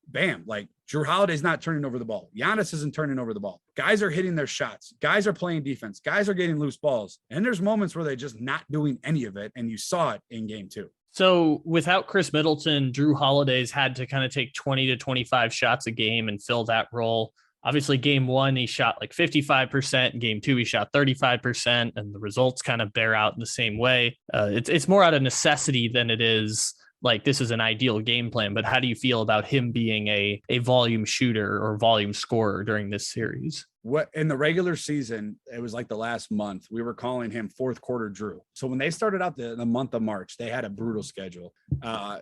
[SPEAKER 4] bam, like Drew Holiday's not turning over the ball. Giannis isn't turning over the ball. Guys are hitting their shots. Guys are playing defense. Guys are getting loose balls. And there's moments where they're just not doing any of it. And you saw it in game 2.
[SPEAKER 2] So without Chris Middleton, Drew Holiday's had to kind of take 20 to 25 shots a game and fill that role. Obviously, game 1, he shot like 55%. In game 2, he shot 35%. And the results kind of bear out in the same way. It's more out of necessity than it is like this is an ideal game plan. But how do you feel about him being a volume shooter or volume scorer during this series?
[SPEAKER 4] What in the regular season, it was like the last month, we were calling him fourth quarter Drew. So when they started out the month of March, they had a brutal schedule.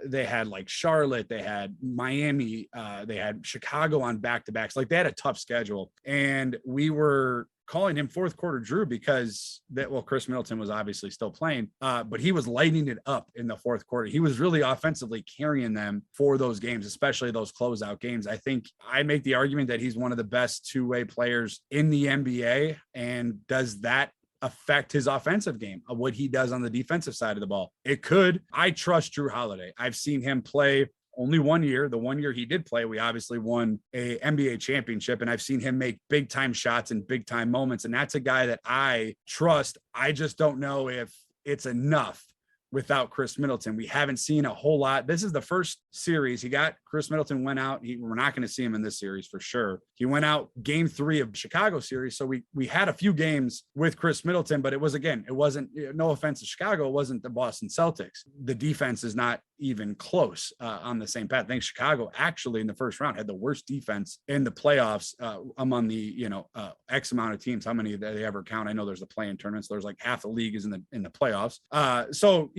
[SPEAKER 4] They had like Charlotte, they had Miami, they had Chicago on back-to-backs. Like they had a tough schedule. And we were calling him fourth quarter Drew because Chris Middleton was obviously still playing, but he was lighting it up in the fourth quarter. He was really offensively carrying them for those games, especially those closeout games. I think I make the argument that he's one of the best two-way players in the NBA. And does that affect his offensive game of what he does on the defensive side of the ball? It could. I trust Drew Holiday. I've seen him play only 1 year. The 1 year he did play, we obviously won a NBA championship, and I've seen him make big time shots in big time moments. And that's a guy that I trust. I just don't know if it's enough without Chris Middleton. We haven't seen a whole lot. This is the first series. Chris Middleton went out. We're not going to see him in this series for sure. He went out game 3 of Chicago series. So we had a few games with Chris Middleton, but it wasn't, no offense to Chicago, it wasn't the Boston Celtics. The defense is not even close on the same path. I think Chicago actually in the first round had the worst defense in the playoffs among the, X amount of teams. How many they ever count? I know there's a play-in tournament, so there's like half the league is in the playoffs. So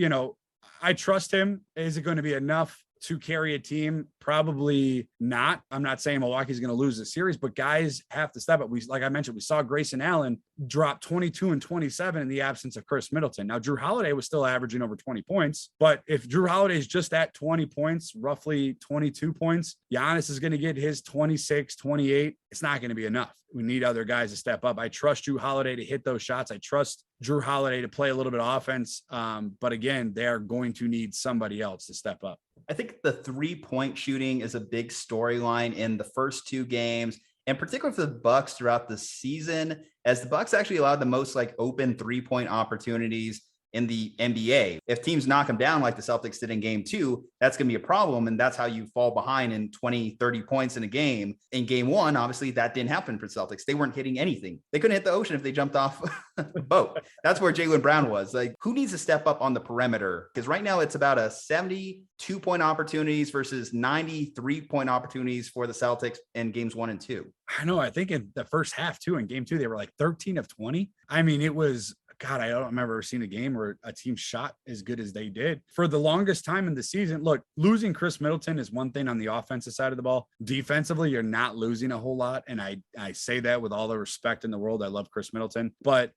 [SPEAKER 4] I trust him. Is it going to be enough to carry a team? Probably not. I'm not saying Milwaukee's going to lose the series, but guys have to step up. Like I mentioned, we saw Grayson Allen drop 22 and 27 in the absence of Chris Middleton. Now, Drew Holiday was still averaging over 20 points, but if Drew Holiday is just at 20 points, roughly 22 points, Giannis is going to get his 26, 28. It's not going to be enough. We need other guys to step up. I trust Drew Holiday to hit those shots. I trust Drew Holiday to play a little bit of offense. But again, they're going to need somebody else to step up.
[SPEAKER 1] I think the 3-point shooting is a big storyline in the first 2 games, and particularly for the Bucks throughout the season, as the Bucks actually allowed the most like open 3-point opportunities in the NBA. If teams knock them down like the Celtics did in game 2, that's going to be a problem. And that's how you fall behind in 20, 30 points in a game. In game 1, obviously that didn't happen for Celtics. They weren't hitting anything. They couldn't hit the ocean if they jumped off the boat. That's where Jaylen Brown was. Like, who needs to step up on the perimeter? Because right now it's about a 72-point opportunities versus 93-point opportunities for the Celtics in games 1 and 2.
[SPEAKER 4] I know. I think in the first half too, in game 2, they were like 13 of 20. I mean, it was, God, I don't remember seeing a game where a team shot as good as they did for the longest time in the season. Look, losing Chris Middleton is one thing on the offensive side of the ball. Defensively, you're not losing a whole lot. And I say that with all the respect in the world. I love Chris Middleton, but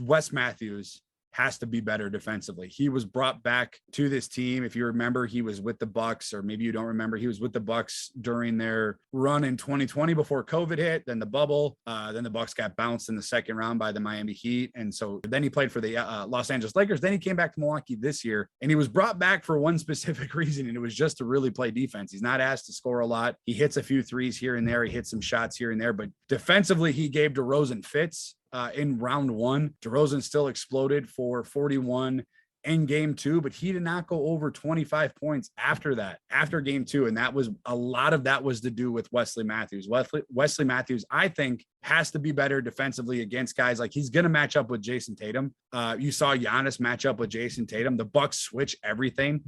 [SPEAKER 4] Wes Matthews has to be better defensively. He was brought back to this team. If you remember, he was with the Bucks, or maybe you don't remember, he was with the Bucks during their run in 2020 before COVID hit, then the bubble. Then the Bucks got bounced in the second round by the Miami Heat. And so then he played for the Los Angeles Lakers. Then he came back to Milwaukee this year, and he was brought back for one specific reason, and it was just to really play defense. He's not asked to score a lot. He hits a few threes here and there. He hits some shots here and there, but defensively, he gave DeRozan fits. In round 1, DeRozan still exploded for 41 in game 2, but he did not go over 25 points after that, after game 2. And that was a lot of that was to do with Wesley Matthews. Wesley Matthews, I think, has to be better defensively against guys like he's going to match up with Jayson Tatum. You saw Giannis match up with Jayson Tatum. The Bucks switch everything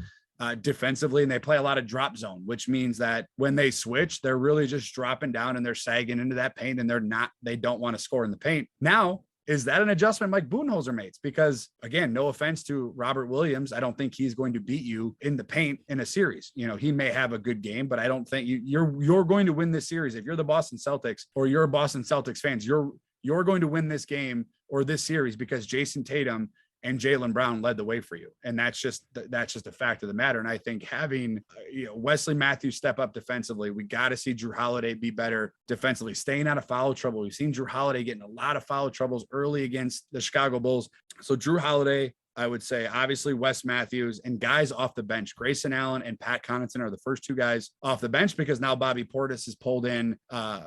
[SPEAKER 4] defensively, and they play a lot of drop zone, which means that when they switch, they're really just dropping down and they're sagging into that paint, and they don't want to score in the paint. Now, is that an adjustment Mike Budenholzer makes? Because again, no offense to Robert Williams, I don't think he's going to beat you in the paint in a series. You know, he may have a good game, but I don't think you're going to win this series. If you're the Boston Celtics, or you're a Boston Celtics fans, you're going to win this game or this series because Jayson Tatum and Jaylen Brown led the way for you. And that's just a fact of the matter. And I think having Wesley Matthews step up defensively, we got to see Drew Holiday be better defensively, staying out of foul trouble. We've seen Drew Holiday getting a lot of foul troubles early against the Chicago Bulls. So Drew Holiday, I would say, obviously Wes Matthews, and guys off the bench. Grayson Allen and Pat Connaughton are the first 2 guys off the bench, because now Bobby Portis is pulled in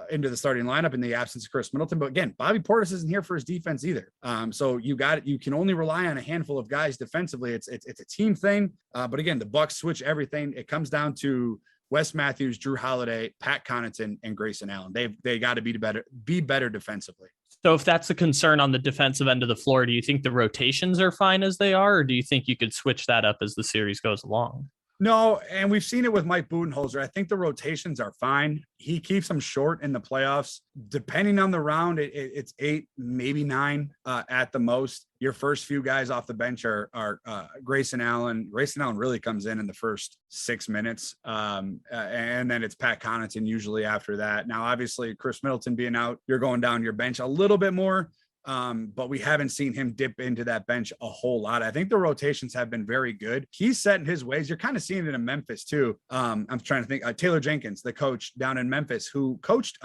[SPEAKER 4] into the starting lineup in the absence of Chris Middleton. But again, Bobby Portis isn't here for his defense either. So you can only rely on a handful of guys defensively. It's a team thing. But again, the Bucks switch everything. It comes down to Wes Matthews, Drew Holiday, Pat Connaughton, and Grayson Allen. They got to be better defensively.
[SPEAKER 2] So if that's a concern on the defensive end of the floor, do you think the rotations are fine as they are, or do you think you could switch that up as the series goes along?
[SPEAKER 4] No, and we've seen it with Mike Budenholzer. I think the rotations are fine. He keeps them short in the playoffs. Depending on the round, it's 8, maybe 9 at the most. Your first few guys off the bench are Grayson Allen. Grayson Allen really comes in the first 6 minutes. And then it's Pat Connaughton usually after that. Now, obviously, Chris Middleton being out, you're going down your bench a little bit more. But we haven't seen him dip into that bench a whole lot. I think the rotations have been very good. He's set in his ways. You're kind of seeing it in Memphis too. I'm trying to think. Taylor Jenkins, the coach down in Memphis, who coached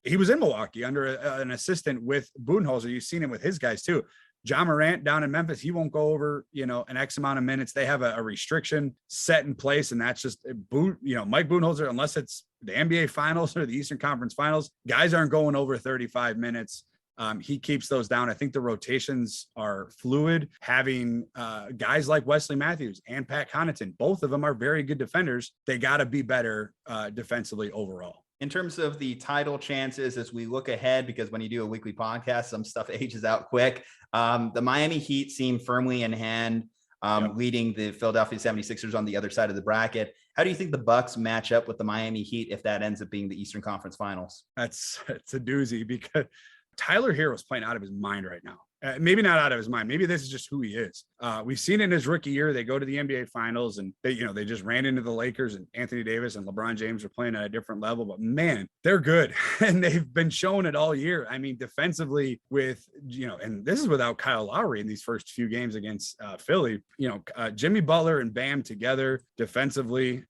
[SPEAKER 4] he was in Milwaukee under an assistant with Budenholzer. You've seen him with his guys too. John Morant down in Memphis, he won't go over, an X amount of minutes. They have a restriction set in place, and that's just Mike Budenholzer, unless it's the NBA Finals or the Eastern Conference Finals, guys aren't going over 35 minutes. He keeps those down. I think the rotations are fluid. Having guys like Wesley Matthews and Pat Connaughton, both of them are very good defenders. They got to be better defensively overall.
[SPEAKER 1] In terms of the title chances as we look ahead, because when you do a weekly podcast, some stuff ages out quick. The Miami Heat seem firmly in hand, leading the Philadelphia 76ers on the other side of the bracket. How do you think the Bucks match up with the Miami Heat if that ends up being the Eastern Conference Finals?
[SPEAKER 4] It's a doozy, because Tyler Herro's playing out of his mind right now. Maybe not out of his mind. Maybe this is just who he is. We've seen it in his rookie year. They go to the NBA Finals, and they just ran into the Lakers, and Anthony Davis and LeBron James are playing at a different level. But man, they're good, and they've been showing it all year. I mean, defensively, with and this is without Kyle Lowry in these first few games against Philly. Jimmy Butler and Bam together defensively.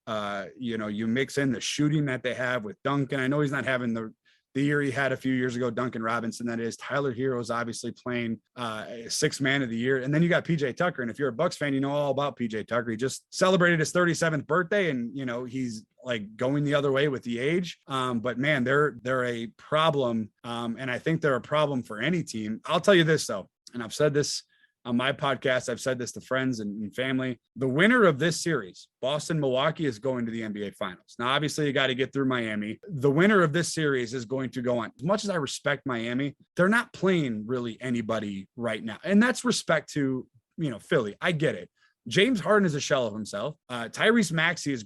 [SPEAKER 4] You mix in the shooting that they have with Duncan. I know he's not having the year he had a few years ago, Duncan Robinson, that is. Tyler Herro is obviously playing 6th man of the year. And then you got PJ Tucker. And if you're a Bucks fan, you know all about PJ Tucker. He just celebrated his 37th birthday, and, he's like going the other way with the age. But man, they're a problem. And I think they're a problem for any team. I'll tell you this though, and I've said this on my podcast. I've said this to friends and family. The winner of this series, Boston, Milwaukee, is going to the NBA Finals. Now, obviously, you got to get through Miami. The winner of this series is going to go on. As much as I respect Miami, they're not playing really anybody right now. And that's respect to, Philly. I get it. James Harden is a shell of himself. Tyrese Maxey is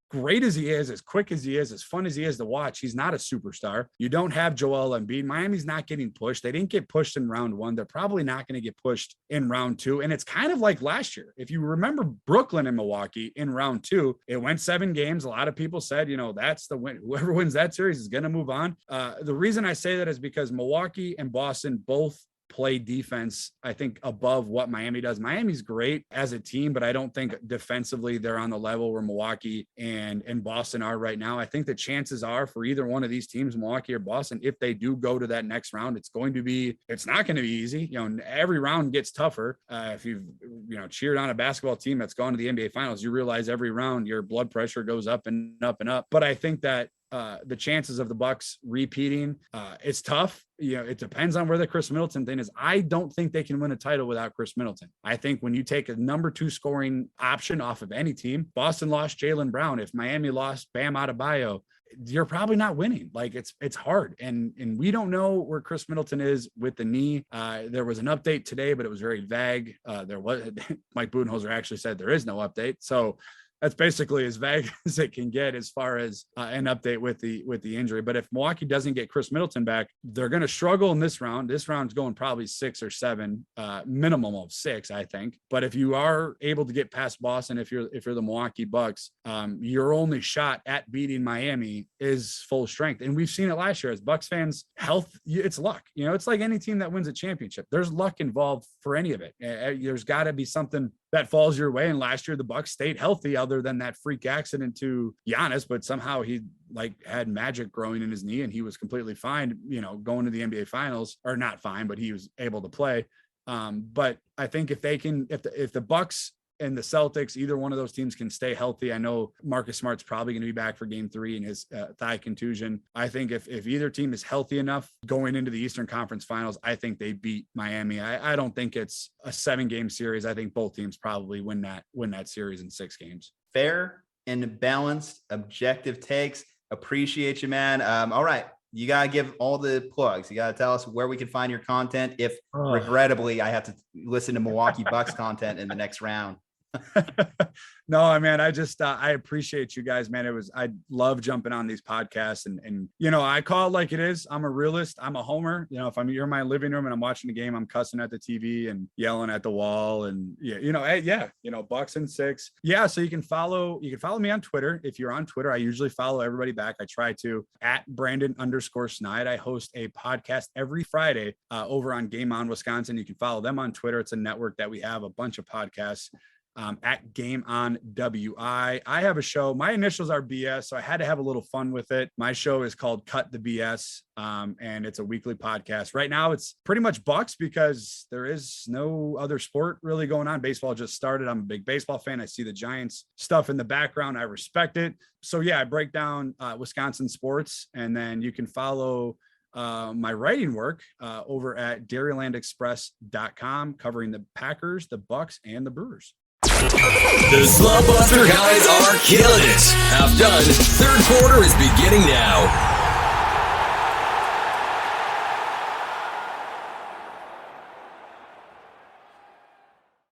[SPEAKER 4] great as he is, as quick as he is, as fun as he is to watch. He's not a superstar. You don't have Joel Embiid. Miami's not getting pushed. They didn't get pushed in round one. They're probably not going to get pushed in round two. And it's kind of like last year. If you remember Brooklyn and Milwaukee in round two, it went 7 games. A lot of people said, that's the win. Whoever wins that series is going to move on. The reason I say that is because Milwaukee and Boston both play defense, I think, above what Miami does. Miami's great as a team, but I don't think defensively they're on the level where Milwaukee and Boston are right now. I think the chances are for either one of these teams, Milwaukee or Boston, if they do go to that next round, it's not going to be easy. Every round gets tougher. If you've, cheered on a basketball team that's gone to the NBA Finals, you realize every round your blood pressure goes up and up and up. But I think that the chances of the Bucks repeating, it's tough. It depends on where the Chris Middleton thing is. I don't think they can win a title without Chris Middleton. I think when you take a number 2 scoring option off of any team, Boston lost Jaylen Brown. If Miami lost Bam Adebayo, you're probably not winning. Like it's hard. And we don't know where Chris Middleton is with the knee. There was an update today, but it was very vague. Mike Budenholzer actually said there is no update. So that's basically as vague as it can get as far as an update with the injury. But if Milwaukee doesn't get Chris Middleton back, they're going to struggle in this round. This round's going probably 6 or 7, minimum of 6, I think. But if you are able to get past Boston, if you're the Milwaukee Bucks, your only shot at beating Miami is full strength. And we've seen it last year as Bucks fans. Health, it's luck. It's like any team that wins a championship. There's luck involved for any of it. There's got to be something that falls your way. And last year, the Bucks stayed healthy other than that freak accident to Giannis, but somehow he had magic growing in his knee and he was completely fine, going to the NBA Finals, or not fine, but he was able to play. But I think if the Bucks and the Celtics, either one of those teams can stay healthy. I know Marcus Smart's probably going to be back for game 3 in his thigh contusion. I think if either team is healthy enough going into the Eastern Conference Finals, I think they beat Miami. I don't think it's a 7-game series. I think both teams probably win that series in 6 games.
[SPEAKER 1] Fair and balanced, objective takes. Appreciate you, man. All right. You got to give all the plugs. You got to tell us where we can find your content. If regrettably, I have to listen to Milwaukee Bucks content in the next round.
[SPEAKER 4] No, man, I appreciate you guys, man. I love jumping on these podcasts and I call it like it is. I'm a realist. I'm a homer. If you're in my living room and I'm watching the game, I'm cussing at the TV and yelling at the wall and Bucks and 6. Yeah. So you can follow me on Twitter. If you're on Twitter, I usually follow everybody back. I try to at Brandon_Snide. I host a podcast every Friday over on Game On Wisconsin. You can follow them on Twitter. It's a network that we have a bunch of podcasts. At Game On WI. I have a show. My initials are BS, so I had to have a little fun with it. My show is called Cut the BS, and it's a weekly podcast. Right now, it's pretty much Bucks because there is no other sport really going on. Baseball just started. I'm a big baseball fan. I see the Giants stuff in the background. I respect it. So yeah, I break down Wisconsin sports, and then you can follow my writing work over at dairylandexpress.com, covering the Packers, the Bucks, and the Brewers.
[SPEAKER 3] The Slumpbuster guys are killing it. Half done. Third quarter is beginning now.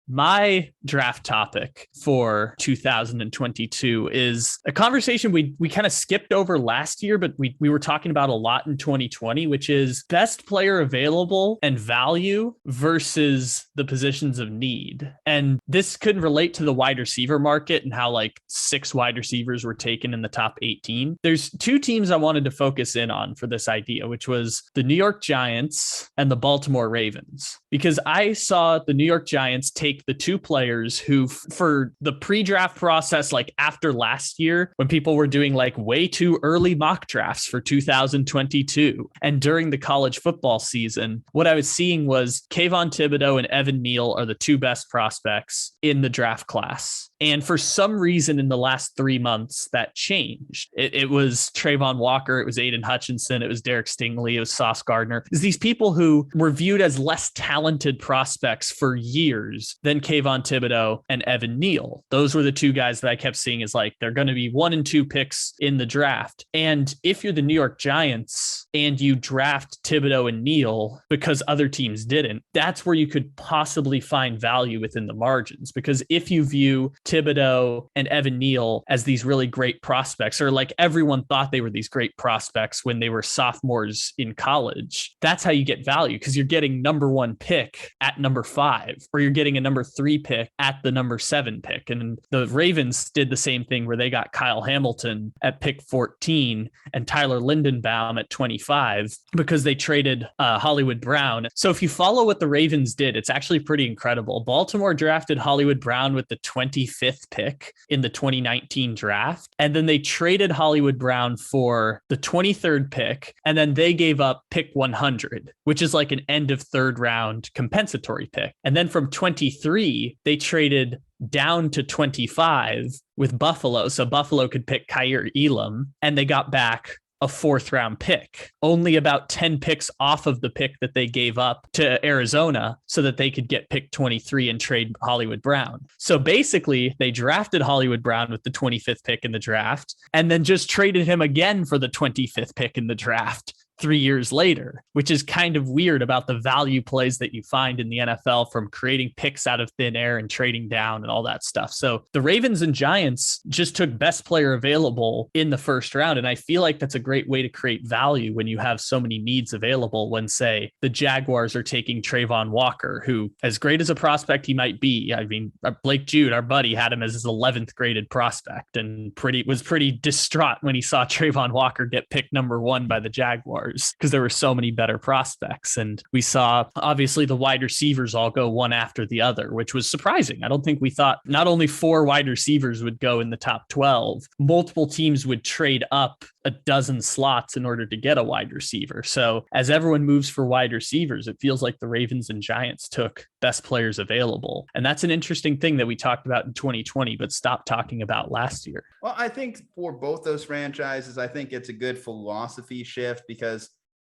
[SPEAKER 2] My draft topic for 2022 is a conversation we kind of skipped over last year, but we were talking about a lot in 2020, which is best player available and value versus the positions of need. And this could relate to the wide receiver market and how 6 wide receivers were taken in the top 18. There's 2 teams I wanted to focus in on for this idea, which was the New York Giants and the Baltimore Ravens, because I saw the New York Giants take the 2 players who, for the pre-draft process, after last year, when people were doing way too early mock drafts for 2022, and during the college football season, what I was seeing was Kayvon Thibodeau and Evan Neal are the 2 best prospects in the draft class. And for some reason in the last 3 months, that changed. It was Trayvon Walker, it was Aiden Hutchinson, it was Derek Stingley, it was Sauce Gardner. It's these people who were viewed as less talented prospects for years than Kayvon Thibodeau and Evan Neal. Those were the two guys that I kept seeing as like, they're going to be 1 and 2 picks in the draft. And if you're the New York Giants and you draft Thibodeau and Neal because other teams didn't, that's where you could possibly find value within the margins. Because if you view Thibodeau and Evan Neal as these really great prospects, or like everyone thought they were these great prospects when they were sophomores in college, that's how you get value, because you're getting number 1 pick at number 5, or you're getting a number 3 pick at the number 7 pick. And the Ravens did the same thing where they got Kyle Hamilton at pick 14 and Tyler Lindenbaum at 25 because they traded Hollywood Brown. So if you follow what the Ravens did, it's actually pretty incredible. Baltimore drafted Hollywood Brown with the 25th pick in the 2019 draft. And then they traded Hollywood Brown for the 23rd pick. And then they gave up pick 100, which is like an end of 3rd round compensatory pick. And then from 23, they traded down to 25 with Buffalo. So Buffalo could pick Kaiir Elam, and they got back a 4th round pick, only about 10 picks off of the pick that they gave up to Arizona so that they could get pick 23 and trade Hollywood Brown. So basically they drafted Hollywood Brown with the 25th pick in the draft and then just traded him again for the 25th pick in the draft 3 years later, which is kind of weird about the value plays that you find in the NFL from creating picks out of thin air and trading down and all that stuff. So the Ravens and Giants just took best player available in the 1st round. And I feel like that's a great way to create value when you have so many needs available. When, say, the Jaguars are taking Trayvon Walker, who, as great as a prospect he might be, I mean, Blake Jude, our buddy, had him as his 11th graded prospect and was pretty distraught when he saw Trayvon Walker get picked number 1 by the Jaguars, because there were so many better prospects. And we saw obviously the wide receivers all go one after the other, which was surprising. I don't think we thought not only 4 wide receivers would go in the top 12, multiple teams would trade up a dozen slots in order to get a wide receiver. So as everyone moves for wide receivers, it feels like the Ravens and Giants took best players available. And that's an interesting thing that we talked about in 2020, but stopped talking about last year.
[SPEAKER 1] Well, I think for both those franchises, I think it's a good philosophy shift, because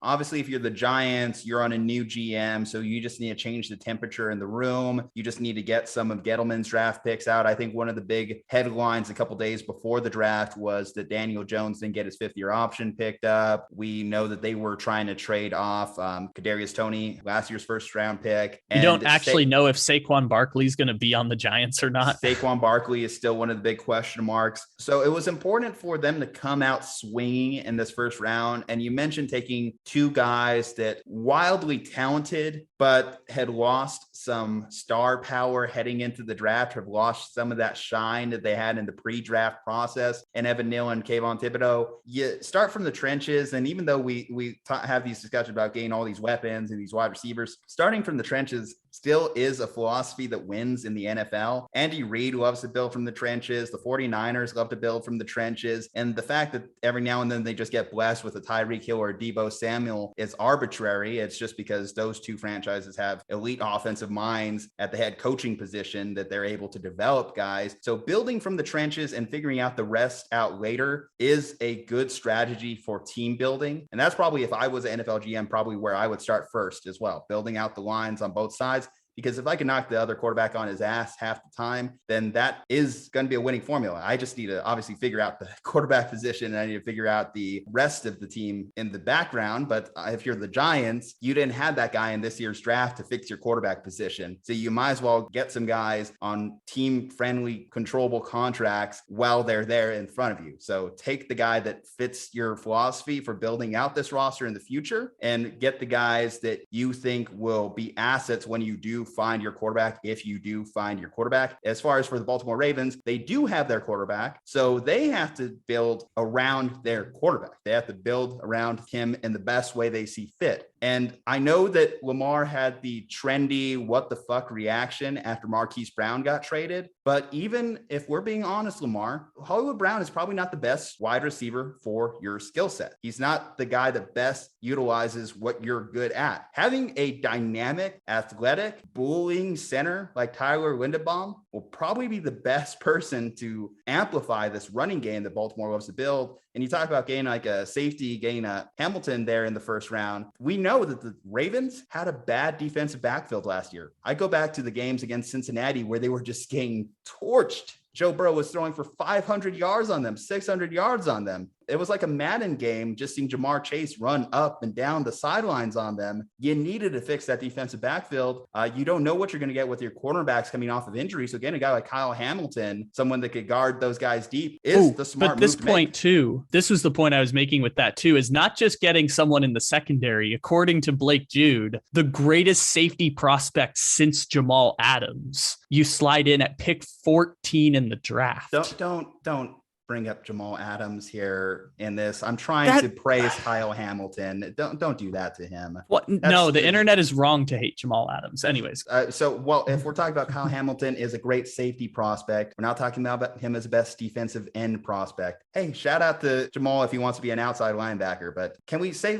[SPEAKER 1] obviously, if you're the Giants, you're on a new GM, so you just need to change the temperature in the room. You just need to get some of Gettleman's draft picks out. I think one of the big headlines a couple days before the draft was that Daniel Jones didn't get his 5th-year option picked up. We know that they were trying to trade off Kadarius Toney, last year's 1st-round pick.
[SPEAKER 2] You don't actually know if Saquon Barkley is going to be on the Giants or not.
[SPEAKER 1] Saquon Barkley is still one of the big question marks. So it was important for them to come out swinging in this 1st round. And you mentioned taking 2 guys that wildly talented, but had lost some star power heading into the draft, have lost some of that shine that they had in the pre-draft process. And Evan Neal and Kayvon Thibodeau, you start from the trenches. And even though we have these discussions about getting all these weapons and these wide receivers, starting from the trenches still is a philosophy that wins in the NFL. Andy Reid loves to build from the trenches. The 49ers love to build from the trenches. And the fact that every now and then they just get blessed with a Tyreek Hill or Deebo Samuel is arbitrary. It's just because those 2 franchises have elite offensive minds at the head coaching position that they're able to develop guys. So building from the trenches and figuring out the rest out later is a good strategy for team building. And that's probably, if I was an NFL GM, probably where I would start first as well, building out the lines on both sides. Because if I can knock the other quarterback on his ass half the time, then that is going to be a winning formula. I just need to obviously figure out the quarterback position, and I need to figure out the rest of the team in the background. But if you're the Giants, you didn't have that guy in this year's draft to fix your quarterback position. So you might as well get some guys on team-friendly, controllable contracts while they're there in front of you. So take the guy that fits your philosophy for building out this roster in the future, and get the guys that you think will be assets when you do find your quarterback, if you do find your quarterback. As far as for the Baltimore Ravens, they do have their quarterback, so they have to build around their quarterback. They have to build around him in the best way they see fit. And I know that Lamar had the trendy what the fuck reaction after Marquise Brown got traded. But even if we're being honest, Lamar, Hollywood Brown is probably not the best wide receiver for your skill set. He's not the guy that best utilizes what you're good at. Having a dynamic, athletic, bullying center like Tyler Linderbaum will probably be the best person to amplify this running game that Baltimore loves to build. And you talk about getting like a safety, getting a Hamilton there in the first round. We know that the Ravens had a bad defensive backfield last year. I go back to the games against Cincinnati where they were just getting torched. Joe Burrow was throwing for 500 yards on them, 600 yards on them. It was like a Madden game, just seeing Jamar Chase run up and down the sidelines on them. You needed to fix that defensive backfield. You don't know what you're going to get with your cornerbacks coming off of injury. So again, a guy like Kyle Hamilton, someone that could guard those guys deep, is the smart move. But
[SPEAKER 2] this point too, this was the point I was making with that too, is not just getting someone in the secondary. According to Blake Jude, the greatest safety prospect since Jamal Adams, you slide in at pick 14 in the draft.
[SPEAKER 1] Don't bring up Jamal Adams here in this. I'm trying to praise Kyle Hamilton. Don't do that to him.
[SPEAKER 2] No, the internet is wrong to hate Jamal Adams. Anyways.
[SPEAKER 1] If we're talking about Kyle Hamilton is a great safety prospect, we're not talking about him as the best defensive end prospect. Hey, shout out to Jamal if he wants to be an outside linebacker, but can we say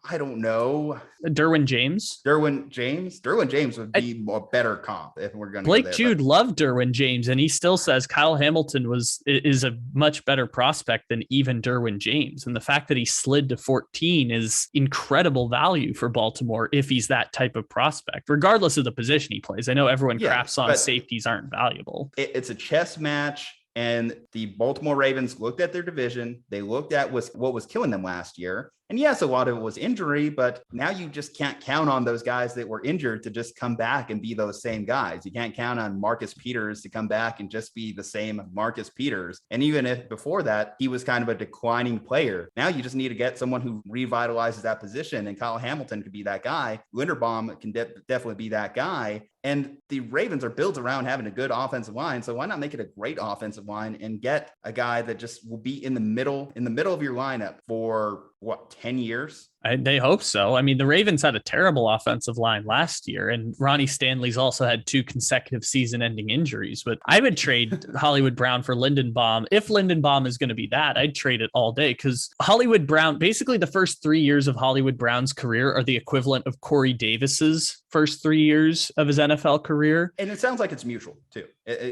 [SPEAKER 1] I don't know.
[SPEAKER 2] Derwin James
[SPEAKER 1] would be a better comp if we're going to.
[SPEAKER 2] Blake Jude loved Derwin James, and he still says Kyle Hamilton is a much better prospect than even Derwin James. And the fact that he slid to 14 is incredible value for Baltimore if he's that type of prospect, regardless of the position he plays. I know everyone craps on safeties aren't valuable.
[SPEAKER 1] It's a chess match. And the Baltimore Ravens looked at their division. They looked at what was killing them last year. And yes, a lot of it was injury, but now you just can't count on those guys that were injured to just come back and be those same guys. You can't count on Marcus Peters to come back and just be the same Marcus Peters. And even if before that, he was kind of a declining player. Now you just need to get someone who revitalizes that position. And Kyle Hamilton could be that guy. Linderbaum can definitely be that guy. And the Ravens are built around having a good offensive line. So why not make it a great offensive line and get a guy that just will be in the middle of your lineup for 10 years?
[SPEAKER 2] They hope so. I mean, the Ravens had a terrible offensive line last year, and Ronnie Stanley's also had 2 consecutive season-ending injuries. But I would trade Hollywood Brown for Linderbaum. If Linderbaum is going to be that, I'd trade it all day, because Hollywood Brown, basically the first 3 years of Hollywood Brown's career are the equivalent of Corey Davis's first 3 years of his NFL career.
[SPEAKER 1] And it sounds like it's mutual too.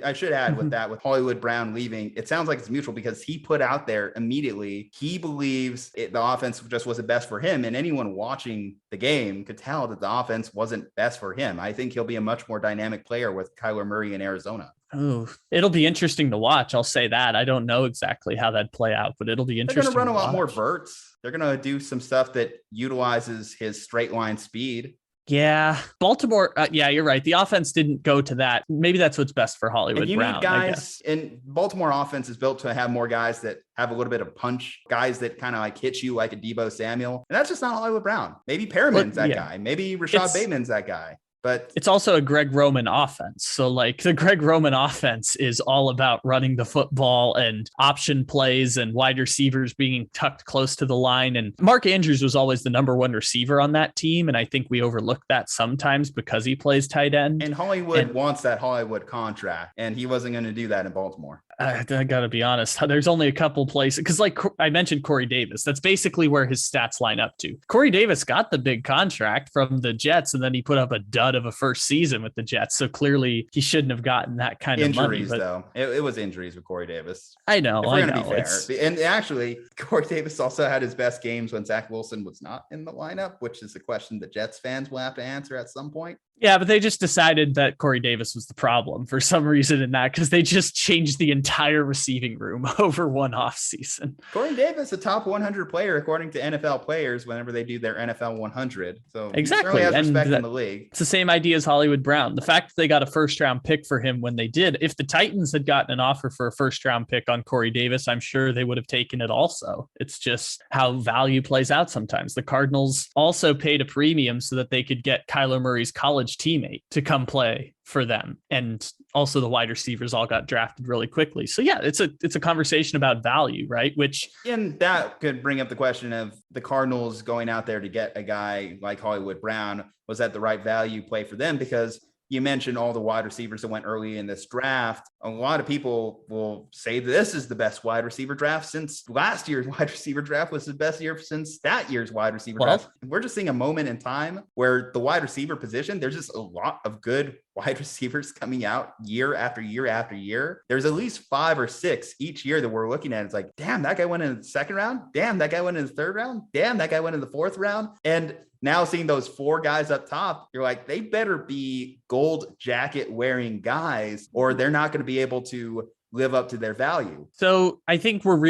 [SPEAKER 1] I should add with that, with Hollywood Brown leaving, it sounds like it's mutual because he put out there immediately, he believes the offense just wasn't best for him. And anyone watching the game could tell that the offense wasn't best for him. I think he'll be a much more dynamic player with Kyler Murray in Arizona.
[SPEAKER 2] Oh, it'll be interesting to watch. I'll say that. I don't know exactly how that'd play out, but it'll be interesting.
[SPEAKER 1] They're going to run a lot more verts. They're going to do some stuff that utilizes his straight line speed.
[SPEAKER 2] Yeah, Baltimore. Yeah, you're right. The offense didn't go to that. Maybe that's what's best for Hollywood
[SPEAKER 1] and you
[SPEAKER 2] Brown.
[SPEAKER 1] Need guys, and Baltimore offense is built to have more guys that have a little bit of punch, guys that kind of like hit you like a Deebo Samuel. And that's just not Hollywood Brown. Maybe Perriman's that guy. Maybe Rashad Bateman's that guy. But
[SPEAKER 2] it's also a Greg Roman offense. So like the Greg Roman offense is all about running the football and option plays and wide receivers being tucked close to the line. And Mark Andrews was always the number 1 receiver on that team. And I think we overlook that sometimes because he plays tight end.
[SPEAKER 1] And Hollywood wants that Hollywood contract, and he wasn't going to do that in Baltimore.
[SPEAKER 2] I got to be honest. There's only a couple places because like I mentioned Corey Davis, that's basically where his stats line up to. Corey Davis got the big contract from the Jets, and then he put up a dud of a first season with the Jets. So clearly he shouldn't have gotten that kind of money.
[SPEAKER 1] Injuries though. It was injuries with Corey Davis.
[SPEAKER 2] I know.
[SPEAKER 1] If we're going to be fair. And actually Corey Davis also had his best games when Zach Wilson was not in the lineup, which is a question that Jets fans will have to answer at some point.
[SPEAKER 2] Yeah, but they just decided that Corey Davis was the problem for some reason in that, because they just changed the entire receiving room over one offseason.
[SPEAKER 1] Corey Davis, a top 100 player, according to NFL players, whenever they do their NFL 100. So
[SPEAKER 2] exactly,
[SPEAKER 1] he has respect in the league.
[SPEAKER 2] It's the same idea as Hollywood Brown. The fact that they got a first-round pick for him when they did, if the Titans had gotten an offer for a first-round pick on Corey Davis, I'm sure they would have taken it also. It's just how value plays out sometimes. The Cardinals also paid a premium so that they could get Kyler Murray's college teammate to come play for them. And also the wide receivers all got drafted really quickly. So yeah, it's a conversation about value, right? Which,
[SPEAKER 1] and that could bring up the question of the Cardinals going out there to get a guy like Hollywood Brown. Was that the right value play for them? Because you mentioned all the wide receivers that went early in this draft. A lot of people will say this is the best wide receiver draft since last year's wide receiver draft was the best year since that year's wide receiver draft. We're just seeing a moment in time where the wide receiver position, there's just a lot of good wide receivers coming out year after year after year. There's at least 5 or 6 each year that we're looking at. It's like, damn, that guy went in the second round. Damn, that guy went in the third round. Damn, that guy went in the fourth round. And now seeing those 4 guys up top, you're like, they better be gold jacket wearing guys, or they're not going to be able to live up to their value.
[SPEAKER 2] So I think we're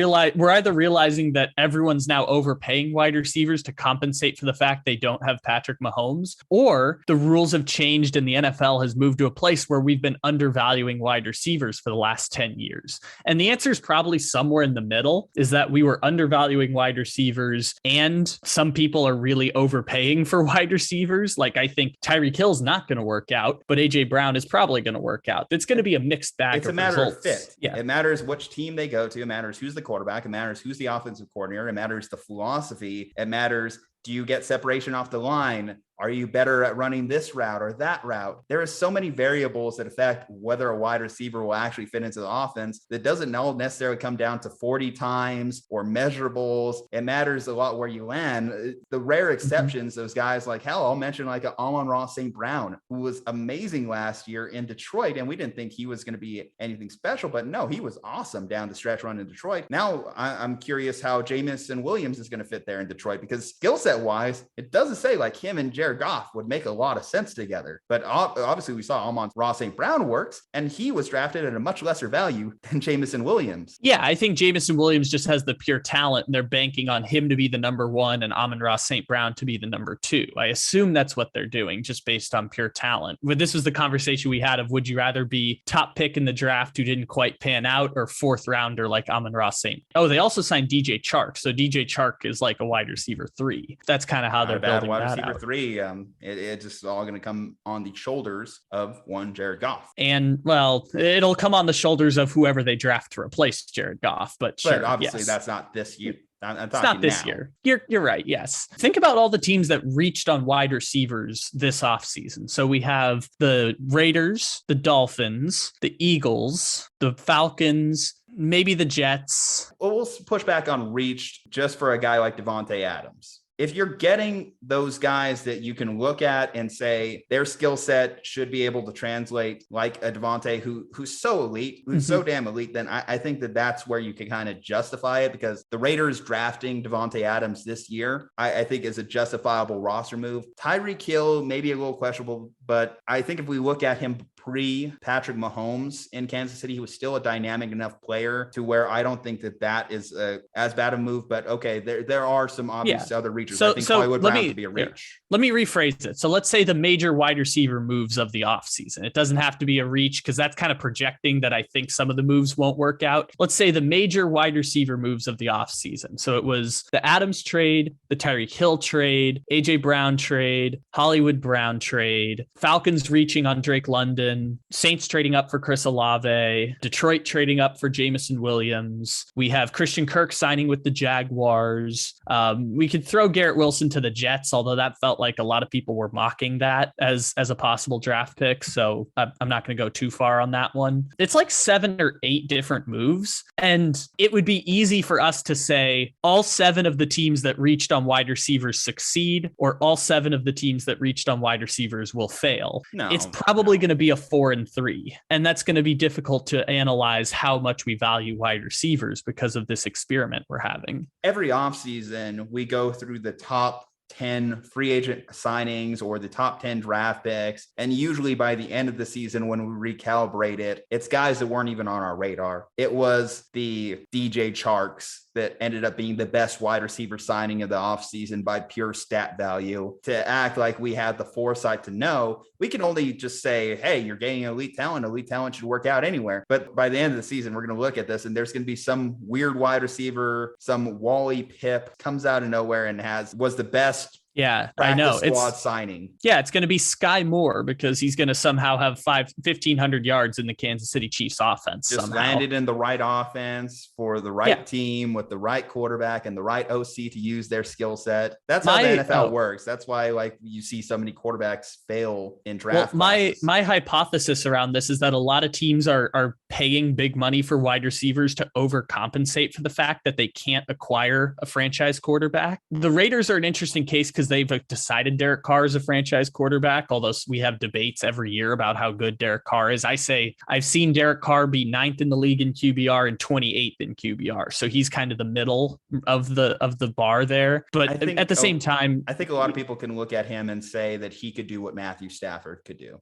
[SPEAKER 2] either realizing that everyone's now overpaying wide receivers to compensate for the fact they don't have Patrick Mahomes, or the rules have changed and the NFL has moved to a place where we've been undervaluing wide receivers for the last 10 years. And the answer is probably somewhere in the middle, is that we were undervaluing wide receivers and some people are really overpaying for wide receivers. Like, I think Tyreek Hill's not going to work out, but AJ Brown is probably going to work out. It's going to be a mixed bag.
[SPEAKER 1] It's a matter
[SPEAKER 2] results.
[SPEAKER 1] of fit.
[SPEAKER 2] Yeah.
[SPEAKER 1] It matters which team they go to. It matters who's the quarterback. It matters who's the offensive coordinator. It matters the philosophy. It matters, do you get separation off the line? Are you better at running this route or that route? There are so many variables that affect whether a wide receiver will actually fit into the offense. That doesn't necessarily come down to 40 times or measurables. It matters a lot where you land. The rare exceptions, those guys like, hell, I'll mention like an Amon-Ra St. Brown, who was amazing last year in Detroit. And we didn't think he was going to be anything special, but no, he was awesome down the stretch run in Detroit. Now I'm curious how Jameson Williams is going to fit there in Detroit, because skill set wise, it doesn't say like him and Jared Goff would make a lot of sense together. But obviously we saw Amon-Ra St. Brown works, and he was drafted at a much lesser value than Jameson Williams.
[SPEAKER 2] Yeah, I think Jameson Williams just has the pure talent, and they're banking on him to be the number 1 and Amon-Ra St. Brown to be the number 2. I assume that's what they're doing, just based on pure talent. But this was the conversation we had of, would you rather be top pick in the draft who didn't quite pan out, or 4th rounder like Amon-Ra St. Oh, they also signed DJ Chark. So DJ Chark is like a wide receiver 3. That's kind of how they're building
[SPEAKER 1] wide
[SPEAKER 2] that
[SPEAKER 1] receiver
[SPEAKER 2] out.
[SPEAKER 1] 3. It's just all going to come on the shoulders of one Jared Goff.
[SPEAKER 2] And well, it'll come on the shoulders of whoever they draft to replace Jared Goff. But sure,
[SPEAKER 1] obviously
[SPEAKER 2] yes.
[SPEAKER 1] That's not this year.
[SPEAKER 2] It's not this year. You're right. Yes. Think about all the teams that reached on wide receivers this offseason. So we have the Raiders, the Dolphins, the Eagles, the Falcons, maybe the Jets.
[SPEAKER 1] Well, we'll push back on reached just for a guy like Devontae Adams. If you're getting those guys that you can look at and say their skill set should be able to translate like a Devontae who's so elite, who's so damn elite, then I think that's where you can kind of justify it, because the Raiders drafting Devontae Adams this year, I think is a justifiable roster move. Tyreek Hill, maybe a little questionable, but I think if we look at him pre-Patrick Mahomes in Kansas City, he was still a dynamic enough player to where I don't think that is as bad a move. But okay, there are some obvious other reaches.
[SPEAKER 2] So,
[SPEAKER 1] I think Hollywood Brown could be a reach.
[SPEAKER 2] Let me rephrase it. So let's say the major wide receiver moves of the offseason. It doesn't have to be a reach, because that's kind of projecting that I think some of the moves won't work out. Let's say the major wide receiver moves of the offseason. So it was the Adams trade, the Tyreek Hill trade, AJ Brown trade, Hollywood Brown trade, Falcons reaching on Drake London, Saints trading up for Chris Olave, Detroit trading up for Jameson Williams. We have Christian Kirk signing with the Jaguars. We could throw Garrett Wilson to the Jets, although that felt like a lot of people were mocking that as a possible draft pick. So I'm not going to go too far on that one. It's like 7 or 8 different moves. And it would be easy for us to say all 7 of the teams that reached on wide receivers succeed, or all 7 of the teams that reached on wide receivers will fail. It's probably going to be a 4 and 3. And that's going to be difficult to analyze how much we value wide receivers because of this experiment we're having.
[SPEAKER 1] Every offseason, we go through the top 10 free agent signings or the top 10 draft picks. And usually by the end of the season, when we recalibrate it, it's guys that weren't even on our radar. It was the DJ Charks that ended up being the best wide receiver signing of the offseason by pure stat value. To act like we had the foresight to know, we can only just say, hey, you're getting elite talent. Elite talent should work out anywhere. But by the end of the season, we're going to look at this and there's going to be some weird wide receiver, some Wally Pip comes out of nowhere and was the best
[SPEAKER 2] Yeah, I know.
[SPEAKER 1] Squad signing.
[SPEAKER 2] Yeah, it's going to be Sky Moore because he's going to somehow have 1,500 yards in the Kansas City Chiefs offense.
[SPEAKER 1] Just
[SPEAKER 2] somehow.
[SPEAKER 1] landed in the right offense for the right team with the right quarterback and the right OC to use their skill set. That's how the NFL works. That's why like you see so many quarterbacks fail in draft.
[SPEAKER 2] Well, my hypothesis around this is that a lot of teams are paying big money for wide receivers to overcompensate for the fact that they can't acquire a franchise quarterback. The Raiders are an interesting case because they've decided Derek Carr is a franchise quarterback, although we have debates every year about how good Derek Carr is. I say I've seen Derek Carr be 9th in the league in QBR and 28th in QBR. So he's kind of the middle of the bar there. But at the same time,
[SPEAKER 1] I think a lot of people can look at him and say that he could do what Matthew Stafford could do.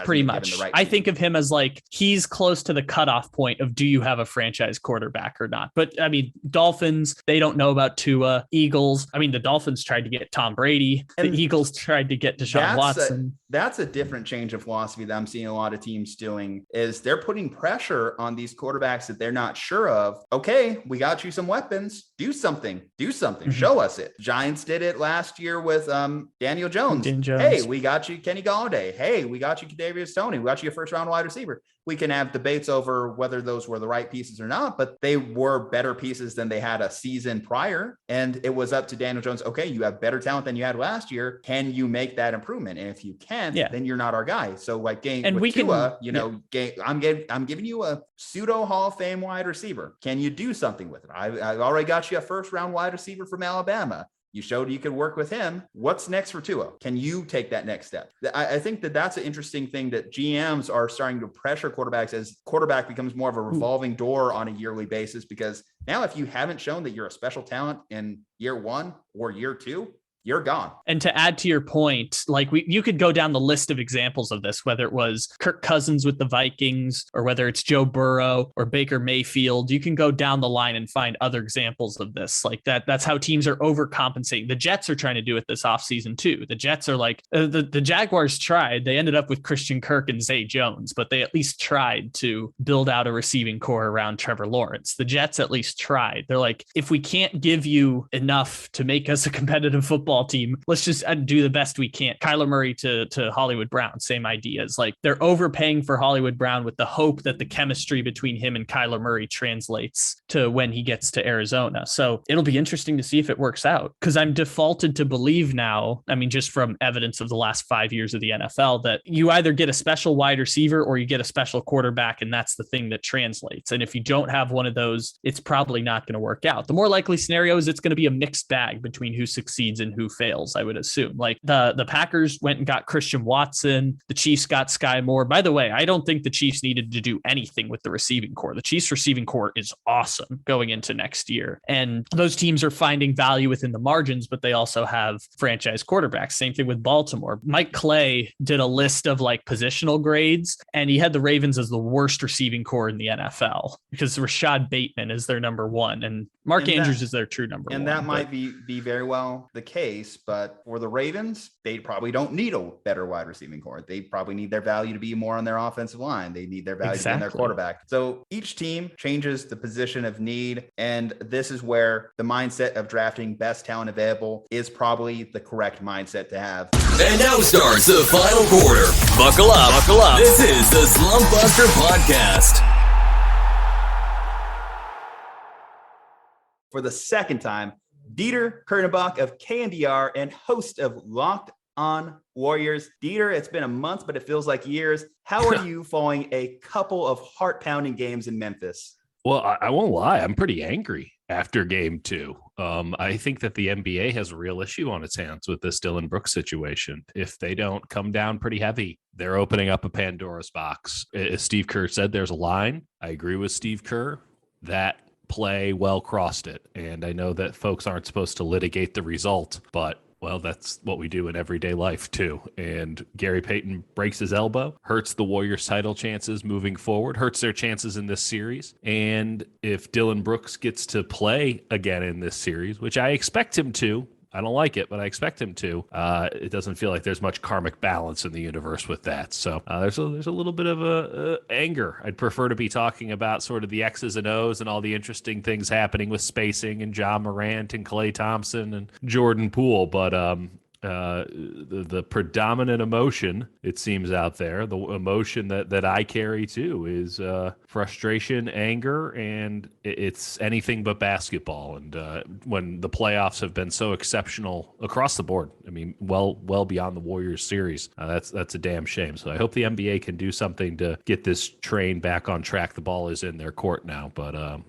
[SPEAKER 2] Pretty much. I think of him as like he's close to the cutoff point of do you have a franchise quarterback or not? But I mean, Dolphins, they don't know about Tua. Eagles, I mean, the Dolphins tried to get Tom Brady. The Eagles tried to get Deshaun Watson.
[SPEAKER 1] That's a different change of philosophy that I'm seeing a lot of teams doing is they're putting pressure on these quarterbacks that they're not sure of. Okay, we got you some weapons. Do something. Mm-hmm. Show us it. Giants did it last year with Daniel Jones. Hey, we got you Kenny Galladay. Hey, we got you Kadarius Toney. We got you a first round wide receiver. We can have debates over whether those were the right pieces or not, but they were better pieces than they had a season prior. And it was up to Daniel Jones. Okay, you have better talent than you had last year. Can you make that improvement? And if you can't, then you're not our guy. So like Tua, I'm giving you a pseudo Hall of Fame wide receiver. Can you do something with it? I already got you a first round wide receiver from Alabama. You showed you could work with him. What's next for Tua? Can you take that next step? I think that's an interesting thing that GMs are starting to pressure quarterbacks as quarterback becomes more of a revolving door on a yearly basis, because now if you haven't shown that you're a special talent in year 1 or year 2, you're gone.
[SPEAKER 2] And to add to your point, like you could go down the list of examples of this, whether it was Kirk Cousins with the Vikings or whether it's Joe Burrow or Baker Mayfield. You can go down the line and find other examples of this. Like that's how teams are overcompensating. The Jets are trying to do it this offseason too. The Jets are like the Jaguars tried. They ended up with Christian Kirk and Zay Jones, but they at least tried to build out a receiving core around Trevor Lawrence. The Jets at least tried. They're like, if we can't give you enough to make us a competitive football team, let's just do the best we can. Kyler Murray to Hollywood Brown, same ideas. Like they're overpaying for Hollywood Brown with the hope that the chemistry between him and Kyler Murray translates to when he gets to Arizona. So it'll be interesting to see if it works out, because I'm defaulted to believe now, I mean, just from evidence of the last 5 years of the NFL, that you either get a special wide receiver or you get a special quarterback, and that's the thing that translates. And if you don't have one of those, it's probably not going to work out. The more likely scenario is it's going to be a mixed bag between who succeeds and who fails, I would assume. Like the Packers went and got Christian Watson. The Chiefs got Sky Moore. By the way, I don't think the Chiefs needed to do anything with the receiving core. The Chiefs receiving core is awesome going into next year. And those teams are finding value within the margins, but they also have franchise quarterbacks. Same thing with Baltimore. Mike Clay did a list of like positional grades, and he had the Ravens as the worst receiving core in the NFL because Rashad Bateman is their number 1 and Mark Andrews is their true number 1.
[SPEAKER 1] And that might be very well the case, but for the Ravens, they probably don't need a better wide receiving core. They probably need their value to be more on their offensive line. They need their value to be in their quarterback. So each team changes the position of need, and this is where the mindset of drafting best talent available is probably the correct mindset to have.
[SPEAKER 3] And now starts the final quarter. Buckle up. This is the Slumpbuster Podcast.
[SPEAKER 1] For the second time, Dieter Kurtenbach of KNBR and host of Locked On Warriors. Dieter, it's been a month, but it feels like years. How are you following a couple of heart-pounding games in Memphis?
[SPEAKER 5] Well, I won't lie. I'm pretty angry after game 2. I think that the NBA has a real issue on its hands with this Dillon Brooks situation. If they don't come down pretty heavy, they're opening up a Pandora's box. As Steve Kerr said, there's a line. I agree with Steve Kerr. That play well crossed it. And I know that folks aren't supposed to litigate the result, but well, that's what we do in everyday life too. And Gary Peyton breaks his elbow, hurts the Warriors' title chances moving forward, hurts their chances in this series. And if Dillon Brooks gets to play again in this series, which I expect him to, I don't like it, but I expect him to. It doesn't feel like there's much karmic balance in the universe with that. So there's a little bit of a anger. I'd prefer to be talking about sort of the X's and O's and all the interesting things happening with spacing and John Morant and Klay Thompson and Jordan Poole, but the predominant emotion, it seems, out there, the emotion that I carry too, is frustration, anger, and it's anything but basketball. And when the playoffs have been so exceptional across the board, I mean, well beyond the Warriors series, that's a damn shame. So I hope the NBA can do something to get this train back on track. The ball is in their court now, but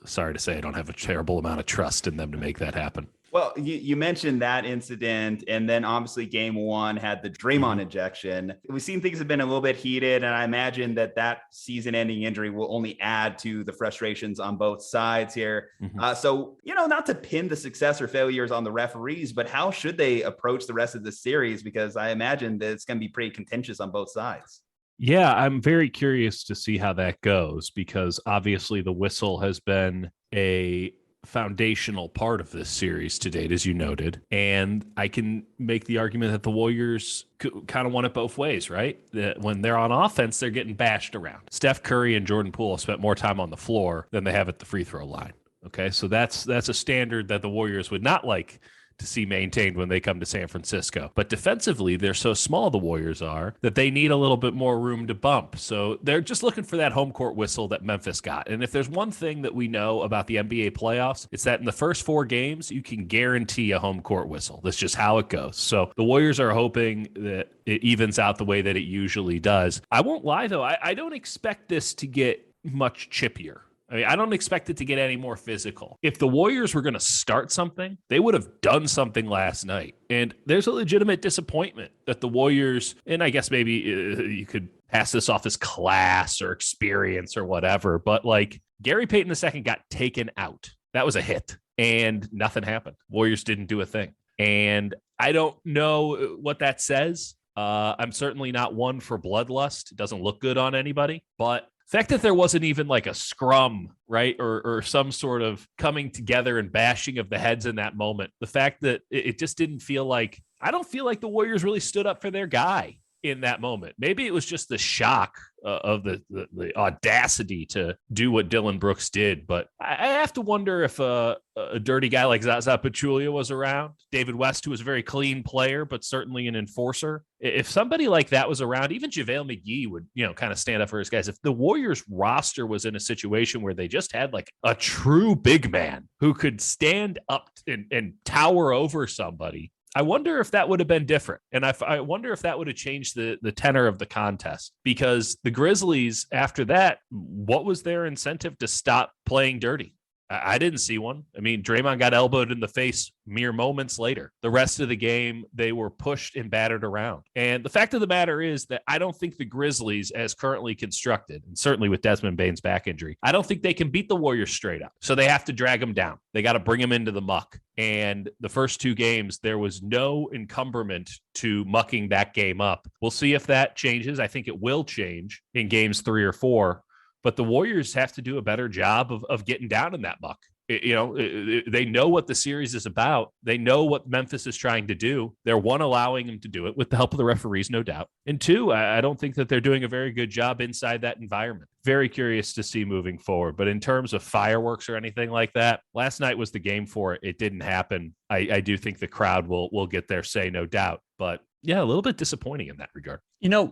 [SPEAKER 5] sorry to say, I don't have a terrible amount of trust in them to make that happen.
[SPEAKER 1] Well, you mentioned that incident, and then obviously game one had the Draymond ejection. We've seen things have been a little bit heated, and I imagine that season-ending injury will only add to the frustrations on both sides here. So, not to pin the success or failures on the referees, but how should they approach the rest of the series? Because I imagine that it's going to be pretty contentious on both sides.
[SPEAKER 5] Yeah, I'm very curious to see how that goes, because obviously the whistle has been a foundational part of this series to date, as you noted. And I can make the argument that the Warriors kind of want it both ways, right? That when they're on offense, they're getting bashed around. Steph Curry and Jordan Poole have spent more time on the floor than they have at the free throw line. Okay, so that's a standard that the Warriors would not like to see maintained when they come to San Francisco. But defensively, they're so small, the Warriors are, that they need a little bit more room to bump. So they're just looking for that home court whistle that Memphis got. And if there's one thing that we know about the NBA playoffs, it's that in the first 4 games, you can guarantee a home court whistle. That's just how it goes. So the Warriors are hoping that it evens out the way that it usually does. I won't lie, though. I don't expect this to get much chippier. I mean, I don't expect it to get any more physical. If the Warriors were going to start something, they would have done something last night. And there's a legitimate disappointment that the Warriors, and I guess maybe you could pass this off as class or experience or whatever, but like Gary Peyton II got taken out. That was a hit and nothing happened. Warriors didn't do a thing. And I don't know what that says. I'm certainly not one for bloodlust. It doesn't look good on anybody, but the fact that there wasn't even like a scrum, right, or some sort of coming together and bashing of the heads in that moment, the fact that it just didn't feel like, I don't feel like the Warriors really stood up for their guy in that moment. Maybe it was just the shock of the audacity to do what Dillon Brooks did. But I have to wonder if a dirty guy like Zaza Pachulia was around, David West, who was a very clean player, but certainly an enforcer. If somebody like that was around, even JaVale McGee would, kind of stand up for his guys. If the Warriors roster was in a situation where they just had like a true big man who could stand up and tower over somebody, I wonder if that would have been different. And I wonder if that would have changed the tenor of the contest, because the Grizzlies, after that, what was their incentive to stop playing dirty? I didn't see one. I mean, Draymond got elbowed in the face mere moments later. The rest of the game, they were pushed and battered around. And the fact of the matter is that I don't think the Grizzlies, as currently constructed, and certainly with Desmond Bane's back injury, I don't think they can beat the Warriors straight up. So they have to drag them down. They got to bring them into the muck. And the first 2 games, there was no encumberment to mucking that game up. We'll see if that changes. I think it will change in games 3 or 4. But the Warriors have to do a better job of getting down in that muck. They know what the series is about. They know what Memphis is trying to do. They're, 1, allowing them to do it with the help of the referees, no doubt. And 2, I don't think that they're doing a very good job inside that environment. Very curious to see moving forward. But in terms of fireworks or anything like that, last night was the game for it. It didn't happen. I do think the crowd will get their say, no doubt. But yeah, a little bit disappointing in that regard.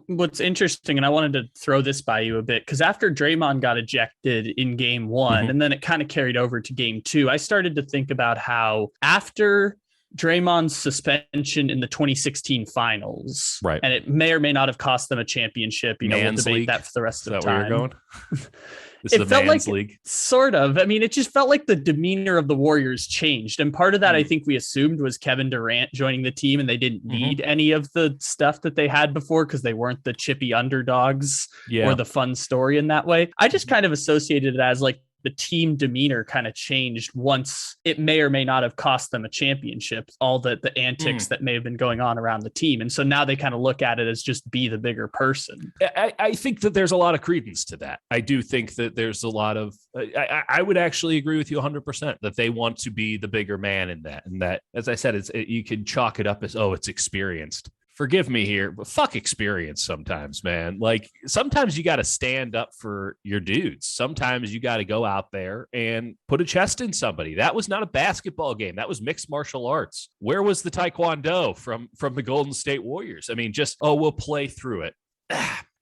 [SPEAKER 2] What's interesting, and I wanted to throw this by you a bit, because after Draymond got ejected in game 1, and then it kind of carried over to game 2, I started to think about how after Draymond's suspension in the 2016 finals,
[SPEAKER 5] right,
[SPEAKER 2] and it may or may not have cost them a championship. We'll debate
[SPEAKER 5] league.
[SPEAKER 2] that for the rest of the time.
[SPEAKER 5] Is that where you're going?
[SPEAKER 2] It felt like league. Sort of. I mean, it just felt like the demeanor of the Warriors changed. And part of that, I think we assumed, was Kevin Durant joining the team, and they didn't need any of the stuff that they had before because they weren't the chippy underdogs or the fun story in that way. I just kind of associated it as like the team demeanor kind of changed once it may or may not have cost them a championship, all the antics that may have been going on around the team. And so now they kind of look at it as just be the bigger person.
[SPEAKER 5] I think that there's a lot of credence to that. I do think that there's a lot of, I would actually agree with you 100% that they want to be the bigger man in that. And that, as I said, you can chalk it up as, oh, it's experienced. Forgive me here, but fuck experience sometimes, man. Like sometimes you got to stand up for your dudes. Sometimes you got to go out there and put a chest in somebody. That was not a basketball game. That was mixed martial arts. Where was the Taekwondo from the Golden State Warriors? I mean, just, oh, we'll play through it.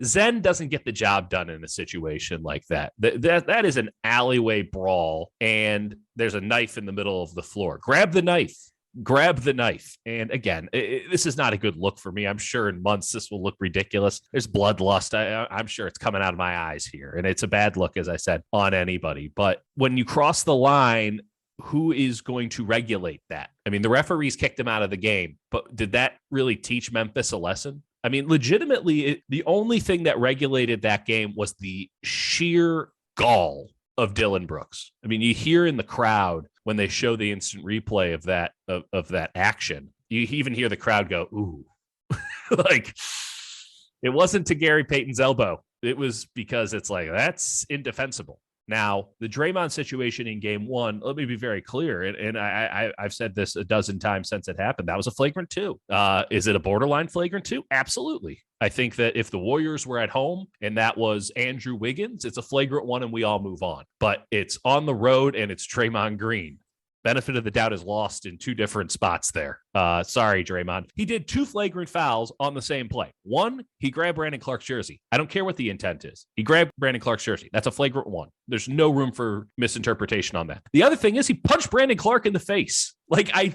[SPEAKER 5] Zen doesn't get the job done in a situation like that. That is an alleyway brawl, and there's a knife in the middle of the floor. Grab the knife. And again, this is not a good look for me. I'm sure in months this will look ridiculous. There's bloodlust. I'm sure it's coming out of my eyes here. And it's a bad look, as I said, on anybody. But when you cross the line, who is going to regulate that? I mean, the referees kicked him out of the game, but did that really teach Memphis a lesson? I mean, legitimately, the only thing that regulated that game was the sheer gall of Dillon Brooks. I mean, you hear in the crowd when they show the instant replay of that action, you even hear the crowd go, ooh. Like, it wasn't to Gary Peyton's elbow. It was because it's like, that's indefensible. Now, the Draymond situation in game one, let me be very clear, and I've said this a dozen times since it happened, that was a flagrant 2. Is it a borderline flagrant 2? Absolutely. I think that if the Warriors were at home and that was Andrew Wiggins, it's a flagrant 1 and we all move on. But it's on the road and it's Draymond Green. Benefit of the doubt is lost in 2 different spots there. Sorry, Draymond. He did 2 flagrant fouls on the same play. One, he grabbed Brandon Clark's jersey. I don't care what the intent is. He grabbed Brandon Clark's jersey. That's a flagrant 1. There's no room for misinterpretation on that. The other thing is he punched Brandon Clark in the face. Like, I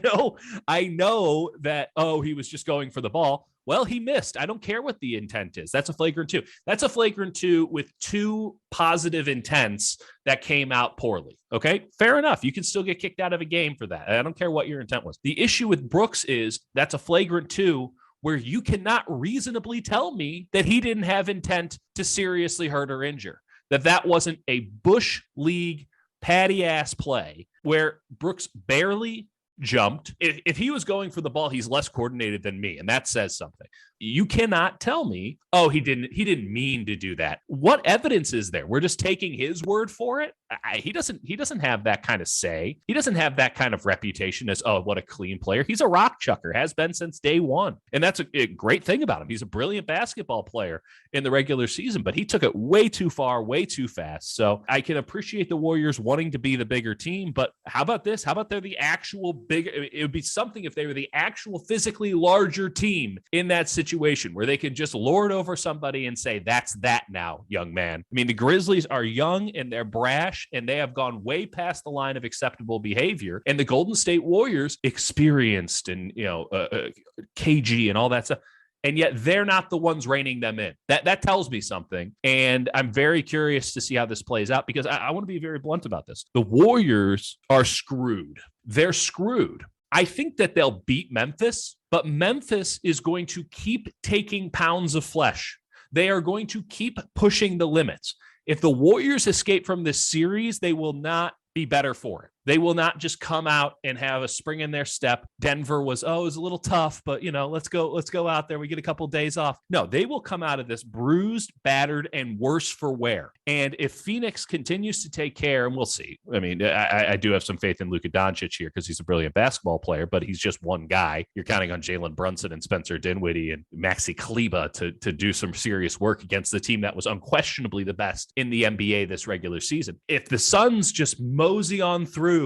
[SPEAKER 5] know that, oh, he was just going for the ball. Well, he missed. I don't care what the intent is. That's a flagrant 2. That's a flagrant 2 with 2 positive intents that came out poorly. Okay, fair enough. You can still get kicked out of a game for that. I don't care what your intent was. The issue with Brooks is that's a flagrant 2 where you cannot reasonably tell me that he didn't have intent to seriously hurt or injure, that wasn't a Bush League patty ass play where Brooks barely jumped. If he was going for the ball, he's less coordinated than me, and that says something. You cannot tell me, oh, he didn't mean to do that. What evidence is there? We're just taking his word for it. He doesn't have that kind of say. He doesn't have that kind of reputation as, oh, what a clean player. He's a rock chucker, has been since day one. And that's a great thing about him. He's a brilliant basketball player in the regular season, but he took it way too far, way too fast. So I can appreciate the Warriors wanting to be the bigger team, but how about this? How about they're the actual bigger? It would be something if they were the actual physically larger team in that situation where they could just lord over somebody and say, that's that now, young man. I mean, the Grizzlies are young and they're brash and they have gone way past the line of acceptable behavior. And the Golden State Warriors, experienced and, KG and all that stuff. And yet they're not the ones reining them in. That tells me something. And I'm very curious to see how this plays out because I want to be very blunt about this. The Warriors are screwed. They're screwed. I think that they'll beat Memphis, but Memphis is going to keep taking pounds of flesh. They are going to keep pushing the limits. If the Warriors escape from this series, they will not be better for it. They will not just come out and have a spring in their step. Denver was, it was a little tough, but let's go out there. We get a couple of days off. No, they will come out of this bruised, battered, and worse for wear. And if Phoenix continues to take care, and we'll see. I mean, I do have some faith in Luka Doncic here because he's a brilliant basketball player, but he's just one guy. You're counting on Jalen Brunson and Spencer Dinwiddie and Maxi Kleber to do some serious work against the team that was unquestionably the best in the NBA this regular season. If the Suns just mosey on through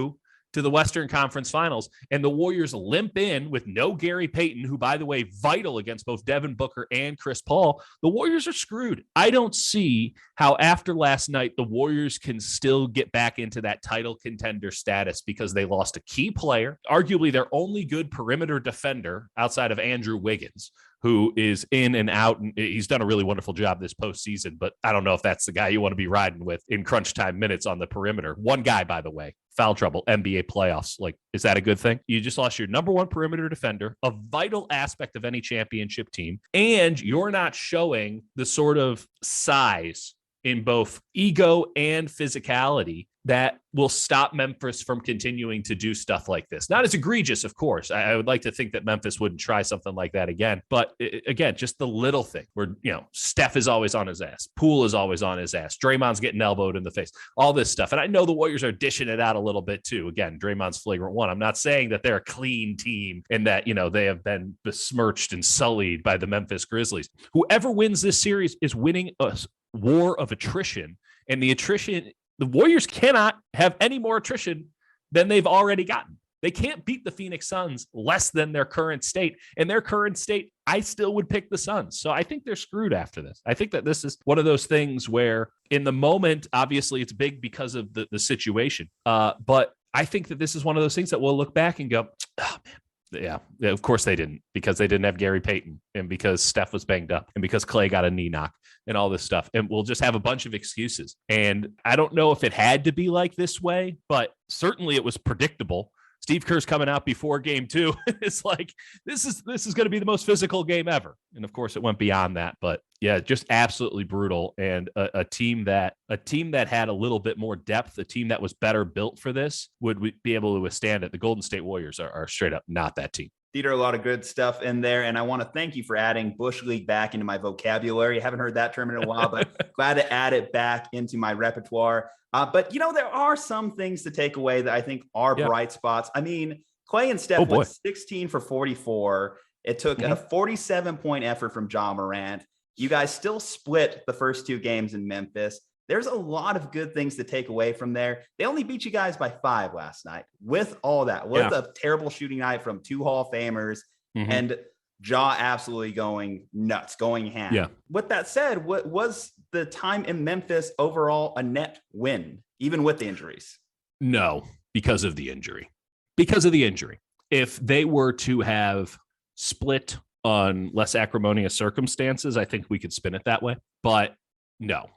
[SPEAKER 5] to the Western Conference Finals and the Warriors limp in with no Gary Payton, who, by the way, vital against both Devin Booker and Chris Paul, the Warriors are screwed. I don't see how after last night, the Warriors can still get back into that title contender status because they lost a key player, arguably their only good perimeter defender outside of Andrew Wiggins, who is in and out, and he's done a really wonderful job this postseason, but I don't know if that's the guy you want to be riding with in crunch time minutes on the perimeter. One guy, by the way, foul trouble, NBA playoffs. Like, is that a good thing? You just lost your number one perimeter defender, a vital aspect of any championship team, and you're not showing the sort of size in both ego and physicality that will stop Memphis from continuing to do stuff like this. Not as egregious, of course. I would like to think that Memphis wouldn't try something like that again. But again, just the little thing where, Steph is always on his ass. Poole is always on his ass. Draymond's getting elbowed in the face. All this stuff. And I know the Warriors are dishing it out a little bit too. Again, Draymond's flagrant one. I'm not saying that they're a clean team and that, they have been besmirched and sullied by the Memphis Grizzlies. Whoever wins this series is winning a war of attrition. And the Warriors cannot have any more attrition than they've already gotten. They can't beat the Phoenix Suns less than their current state. And their current state, I still would pick the Suns. So I think they're screwed after this. I think that this is one of those things where in the moment, obviously it's big because of the situation. But I think that this is one of those things that we'll look back and go, oh man. Yeah, of course they didn't, because they didn't have Gary Peyton and because Steph was banged up and because Clay got a knee knock and all this stuff. And we'll just have a bunch of excuses. And I don't know if it had to be like this way, but certainly it was predictable. Steve Kerr's coming out before game 2. It's like, this is going to be the most physical game ever. And of course it went beyond that, but yeah, just absolutely brutal. And a team that had a little bit more depth, a team that was better built for this would be able to withstand it. The Golden State Warriors are straight up not that team.
[SPEAKER 1] Dieter, a lot of good stuff in there. And I want to thank you for adding Bush League back into my vocabulary. I haven't heard that term in a while, but glad to add it back into my repertoire. But, there are some things to take away that I think are bright spots. I mean, Clay and Steph went 16 for 44. It took a 47-point effort from Ja Morant. You guys still split the first 2 games in Memphis. There's a lot of good things to take away from there. They only beat you guys by 5 last night. With all that, with a terrible shooting night from 2 Hall of Famers and Ja absolutely going nuts, going ham. Yeah. With that said, what was the time in Memphis overall a net win, even with the injuries?
[SPEAKER 5] No, because of the injury. Because of the injury. If they were to have split on less acrimonious circumstances, I think we could spin it that way. But no.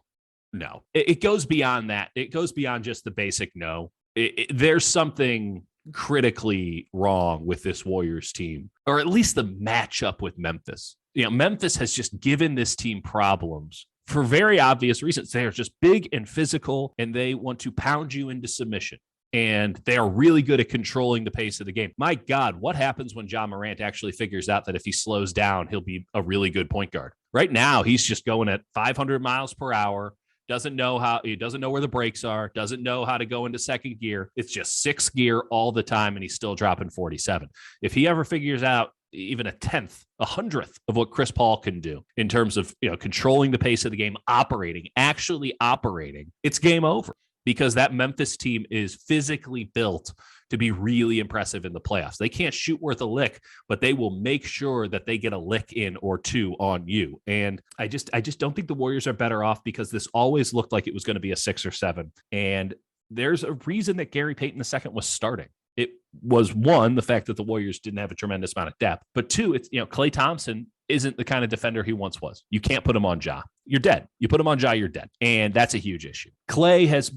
[SPEAKER 5] It goes beyond that. It goes beyond just the basic no. There's something critically wrong with this Warriors team, or at least the matchup with Memphis. Memphis has just given this team problems for very obvious reasons. They are just big and physical, and they want to pound you into submission. And they are really good at controlling the pace of the game. My God, what happens when Ja Morant actually figures out that if he slows down, he'll be a really good point guard? Right now, he's just going at 500 miles per hour. He doesn't know where the brakes are, doesn't know how to go into second gear. It's just 6th gear all the time, and he's still dropping 47. If he ever figures out even a 100th of what Chris Paul can do in terms of controlling the pace of the game, actually operating, it's game over, because that Memphis team is physically built to be really impressive in the playoffs. They can't shoot worth a lick, but they will make sure that they get a lick in or 2 on you. And I just don't think the Warriors are better off, because this always looked like it was going to be a 6 or 7. And there's a reason that Gary Peyton II was starting. It was, 1, the fact that the Warriors didn't have a tremendous amount of depth, but 2, it's, Klay Thompson isn't the kind of defender he once was. You can't put him on Ja. You're dead. You put him on Ja, you're dead. And that's a huge issue. Klay has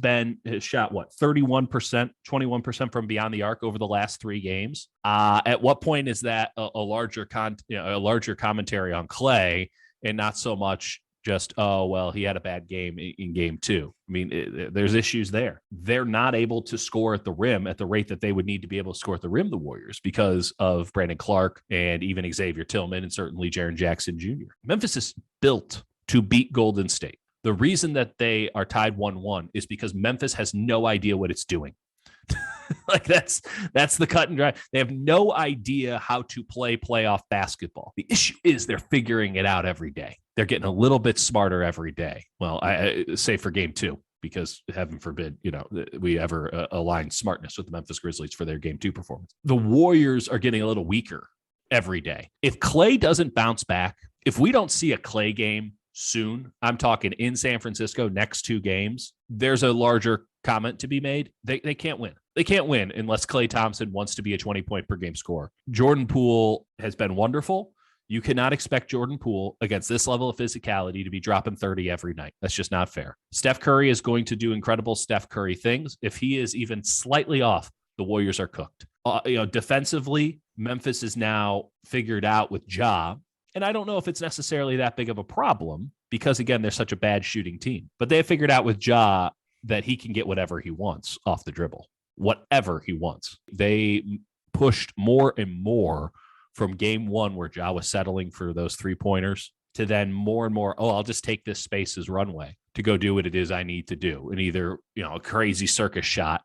[SPEAKER 5] shot 31%, 21% from beyond the arc over the last 3 games. At what point is that a larger commentary on Klay and not so much just, he had a bad game in game 2. I mean, there's issues there. They're not able to score at the rim at the rate that they would need to be able to score at the rim, the Warriors, because of Brandon Clark and even Xavier Tillman and certainly Jaren Jackson Jr. Memphis is built to beat Golden State. The reason that they are tied 1-1 is because Memphis has no idea what it's doing. Like that's the cut and dry. They have no idea how to play playoff basketball. The issue is they're figuring it out every day. They're getting a little bit smarter every day. Well, I say for game 2, because heaven forbid, we ever align smartness with the Memphis Grizzlies for their game 2 performance. The Warriors are getting a little weaker every day. If Klay doesn't bounce back, if we don't see a Klay game soon, I'm talking in San Francisco, next 2 games, there's a larger comment to be made. They can't win. They can't win unless Klay Thompson wants to be a 20-point per game scorer. Jordan Poole has been wonderful. You cannot expect Jordan Poole against this level of physicality to be dropping 30 every night. That's just not fair. Steph Curry is going to do incredible Steph Curry things. If he is even slightly off, the Warriors are cooked. Defensively, Memphis is now figured out with Ja. And I don't know if it's necessarily that big of a problem because, again, they're such a bad shooting team. But they have figured out with Ja that he can get whatever he wants off the dribble, whatever he wants. They pushed more and more from game one, where Ja was settling for those 3-pointers, to then more and more, I'll just take this space as runway to go do what it is I need to do. And either, a crazy circus shot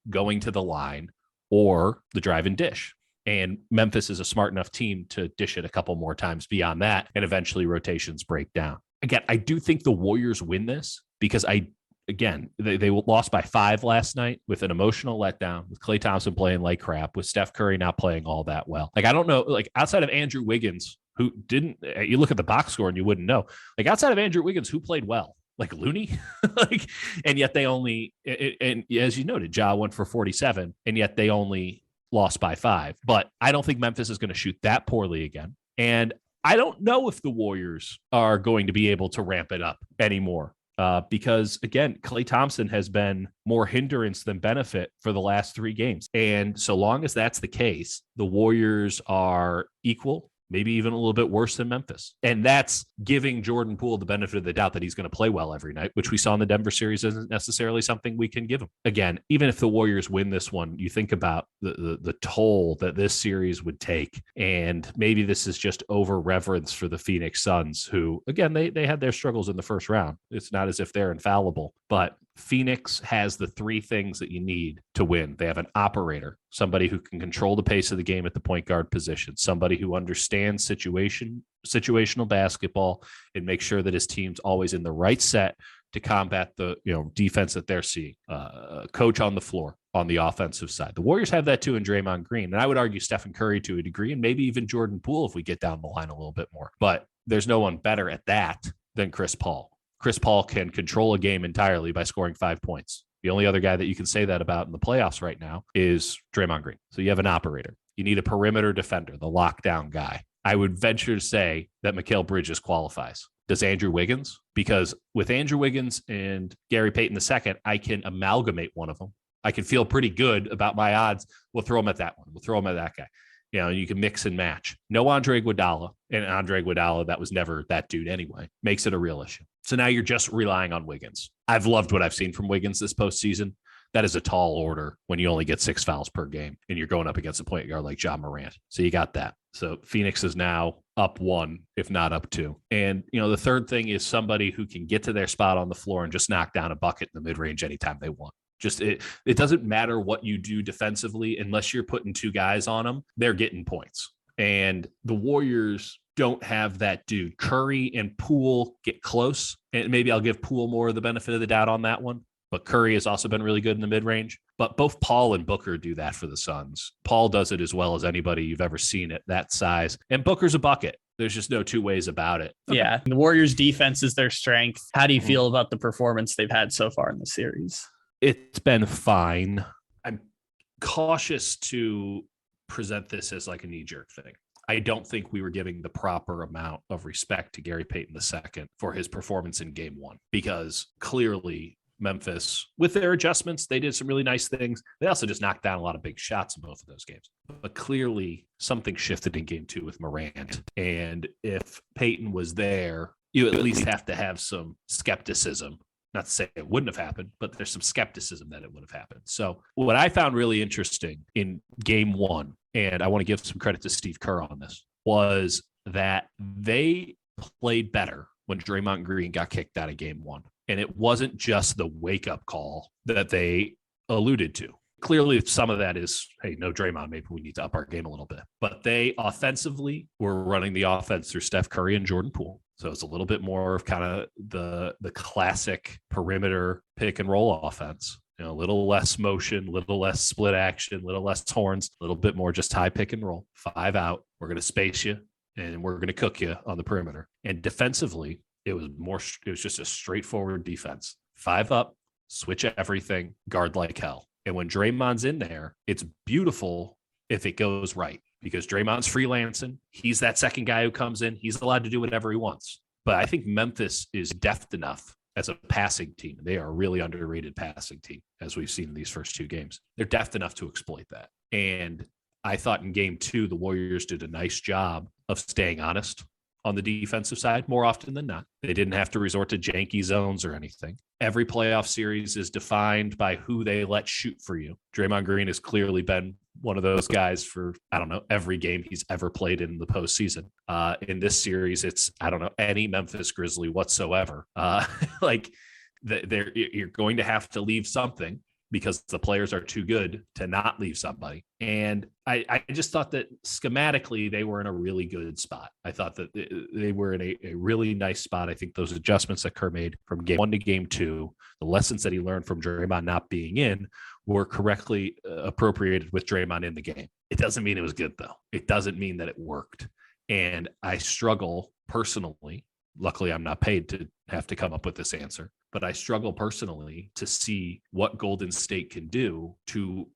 [SPEAKER 5] going to the line or the drive and dish. And Memphis is a smart enough team to dish it a couple more times beyond that. And eventually rotations break down. Again, I do think the Warriors win this because they lost by 5 last night with an emotional letdown, with Klay Thompson playing like crap, with Steph Curry not playing all that well. Like, I don't know, like outside of Andrew Wiggins, who didn't, you look at the box score and you wouldn't know, like outside of Andrew Wiggins, who played well? Like Looney, and yet they only, and as you noted, Ja went for 47, and yet they only lost by 5. But I don't think Memphis is going to shoot that poorly again. And I don't know if the Warriors are going to be able to ramp it up anymore. Because again, Klay Thompson has been more hindrance than benefit for the last 3 games. And so long as that's the case, the Warriors are equal, maybe even a little bit worse than Memphis. And that's giving Jordan Poole the benefit of the doubt that he's going to play well every night, which we saw in the Denver series isn't necessarily something we can give him. Again, even if the Warriors win this one, you think about the toll that this series would take. And maybe this is just over reverence for the Phoenix Suns, who, again, they had their struggles in the first round. It's not as if they're infallible, but Phoenix has the 3 things that you need to win. They have an operator, somebody who can control the pace of the game at the point guard position, somebody who understands situational basketball and make sure that his team's always in the right set to combat the defense that they're seeing. Coach on the floor on the offensive side. The Warriors have that too in Draymond Green, and I would argue Stephen Curry to a degree, and maybe even Jordan Poole if we get down the line a little bit more. But there's no one better at that than Chris Paul. Chris Paul can control a game entirely by scoring 5 points. The only other guy that you can say that about in the playoffs right now is Draymond Green. So you have an operator. You need a perimeter defender, the lockdown guy. I would venture to say that Mikal Bridges qualifies. Does Andrew Wiggins? Because with Andrew Wiggins and Gary Peyton II, I can amalgamate one of them. I can feel pretty good about my odds. We'll throw him at that one. We'll throw him at that guy. You can mix and match. No Andre Iguodala, and Andre Iguodala, that was never that dude anyway, makes it a real issue. So now you're just relying on Wiggins. I've loved what I've seen from Wiggins this postseason. That is a tall order when you only get 6 fouls per game and you're going up against a point guard like Ja Morant. So you got that. So Phoenix is now up 1, if not up 2. And, the third thing is somebody who can get to their spot on the floor and just knock down a bucket in the mid-range anytime they want. Just it doesn't matter what you do defensively unless you're putting 2 guys on them, they're getting points. And the Warriors don't have that dude. Curry and Poole get close, and maybe I'll give Poole more of the benefit of the doubt on that one. But Curry has also been really good in the mid-range. But both Paul and Booker do that for the Suns. Paul does it as well as anybody you've ever seen at that size. And Booker's a bucket. There's just no 2 ways about it.
[SPEAKER 2] Yeah. The Warriors' defense is their strength. How do you feel about the performance they've had so far in the series?
[SPEAKER 5] It's been fine. I'm cautious to present this as like a knee-jerk thing. I don't think we were giving the proper amount of respect to Gary Peyton II for his performance in game 1, because clearly Memphis, with their adjustments, they did some really nice things. They also just knocked down a lot of big shots in both of those games. But clearly something shifted in game 2 with Morant. And if Peyton was there, you at least have to have some skepticism. Not to say it wouldn't have happened, but there's some skepticism that it would have happened. So what I found really interesting in game 1, and I want to give some credit to Steve Kerr on this, was that they played better when Draymond Green got kicked out of game 1. And it wasn't just the wake-up call that they alluded to. Clearly, some of that is, hey, no Draymond, maybe we need to up our game a little bit. But they offensively were running the offense through Steph Curry and Jordan Poole. So it's a little bit more of kind of the classic perimeter pick and roll offense. A little less motion, a little less split action, a little less horns, a little bit more just high pick and roll. 5 out. We're going to space you and we're going to cook you on the perimeter. And defensively, it was just a straightforward defense. 5 up, switch everything, guard like hell. And when Draymond's in there, it's beautiful if it goes right, because Draymond's freelancing. He's that second guy who comes in. He's allowed to do whatever he wants. But I think Memphis is deft enough as a passing team. They are a really underrated passing team, as we've seen in these first 2 games. They're deft enough to exploit that. And I thought in game 2, the Warriors did a nice job of staying honest on the defensive side more often than not. They didn't have to resort to janky zones or anything. Every playoff series is defined by who they let shoot for you. Draymond Green has clearly been one of those guys for, I don't know, every game he's ever played in the postseason. In this series, it's, I don't know, any Memphis Grizzly whatsoever. You're going to have to leave something because the players are too good to not leave somebody. And I just thought that schematically they were in a really good spot. I thought that they were in a really nice spot. I think those adjustments that Kerr made from game 1 to game 2, the lessons that he learned from Draymond not being in, were correctly appropriated with Draymond in the game. It doesn't mean it was good, though. It doesn't mean that it worked. And I struggle personally. Luckily, I'm not paid to have to come up with this answer, but I struggle personally to see what Golden State can do to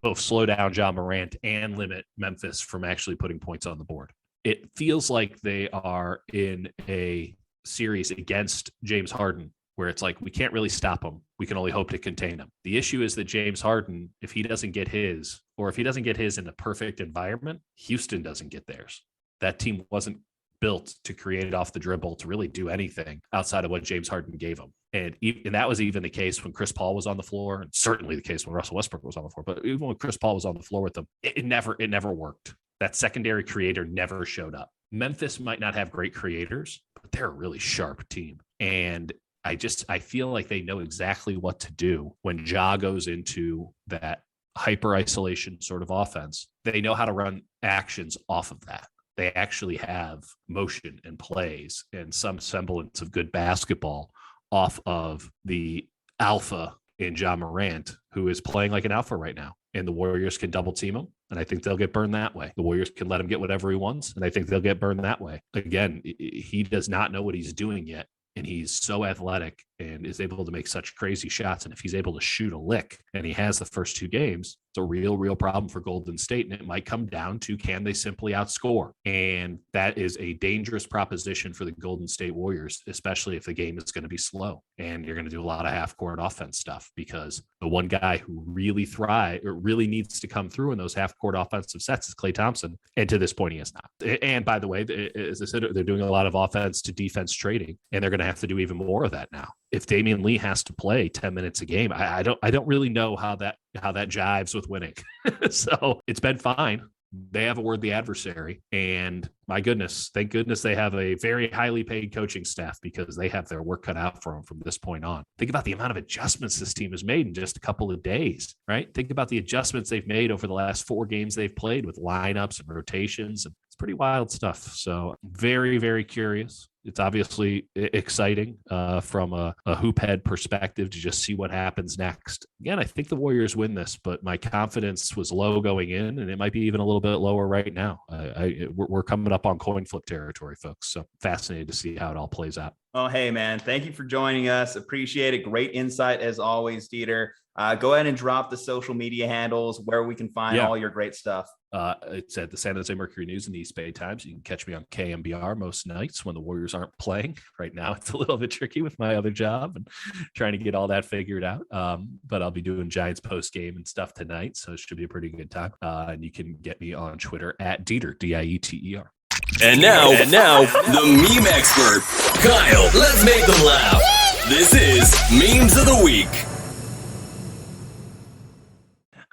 [SPEAKER 5] both slow down Ja Morant and limit Memphis from actually putting points on the board. It feels like they are in a series against James Harden where it's like, we can't really stop him. We can only hope to contain him. The issue is that James Harden, if he doesn't get his, or if he doesn't get his in a perfect environment, Houston doesn't get theirs. That team wasn't built to create it off the dribble, to really do anything outside of what James Harden gave him. And that was even the case when Chris Paul was on the floor, and certainly the case when Russell Westbrook was on the floor. But even when Chris Paul was on the floor with them, it never worked. That secondary creator never showed up. Memphis might not have great creators, but they're a really sharp team. And I feel like they know exactly what to do when Ja goes into that hyper isolation sort of offense. They know how to run actions off of that. They actually have motion and plays and some semblance of good basketball off of the alpha in Ja Morant, who is playing like an alpha right now. And the Warriors can double team him, and I think they'll get burned that way. The Warriors can let him get whatever he wants, and I think they'll get burned that way. Again, he does not know what he's doing yet, and he's so athletic and is able to make such crazy shots. And if he's able to shoot a lick, and he has the first 2 games, it's a real problem for Golden State. And it might come down to, can they simply outscore? And that is a dangerous proposition for the Golden State Warriors, especially if the game is going to be slow and you're going to do a lot of half-court offense stuff, because the one guy who really needs to come through in those half-court offensive sets is Klay Thompson. And to this point, he has not. And by the way, as I said, they're doing a lot of offense to defense trading, and they're going to have to do even more of that now. If Damian Lee has to play 10 minutes a game, I don't really know how that jives with winning. So it's been fine. They have a worthy adversary, and my goodness, thank goodness they have a very highly paid coaching staff, because they have their work cut out for them from this point on. Think about the amount of adjustments this team has made in just a couple of days, right? Think about the adjustments they've made over the last 4 games they've played with lineups and rotations. It's pretty wild stuff. So very, very curious. It's obviously exciting from a hoop head perspective to just see what happens next. Again, I think the Warriors win this, but my confidence was low going in, and it might be even a little bit lower right now. We're coming up on coin flip territory, folks. So fascinated to see how it all plays out.
[SPEAKER 1] Oh, hey, man. Thank you for joining us. Appreciate it. Great insight as always, Dieter. Go ahead and drop the social media handles where we can find all your great stuff.
[SPEAKER 5] It's at the San Jose Mercury News and the East Bay Times. You can catch me on KNBR most nights when the Warriors aren't playing. Right now, it's a little bit tricky with my other job and trying to get all that figured out. But I'll be doing Giants post game and stuff tonight, so it should be a pretty good time. And you can get me on Twitter at Dieter, Dieter.
[SPEAKER 3] And now, the meme expert, Kyle. Let's make them laugh. This is Memes of the Week.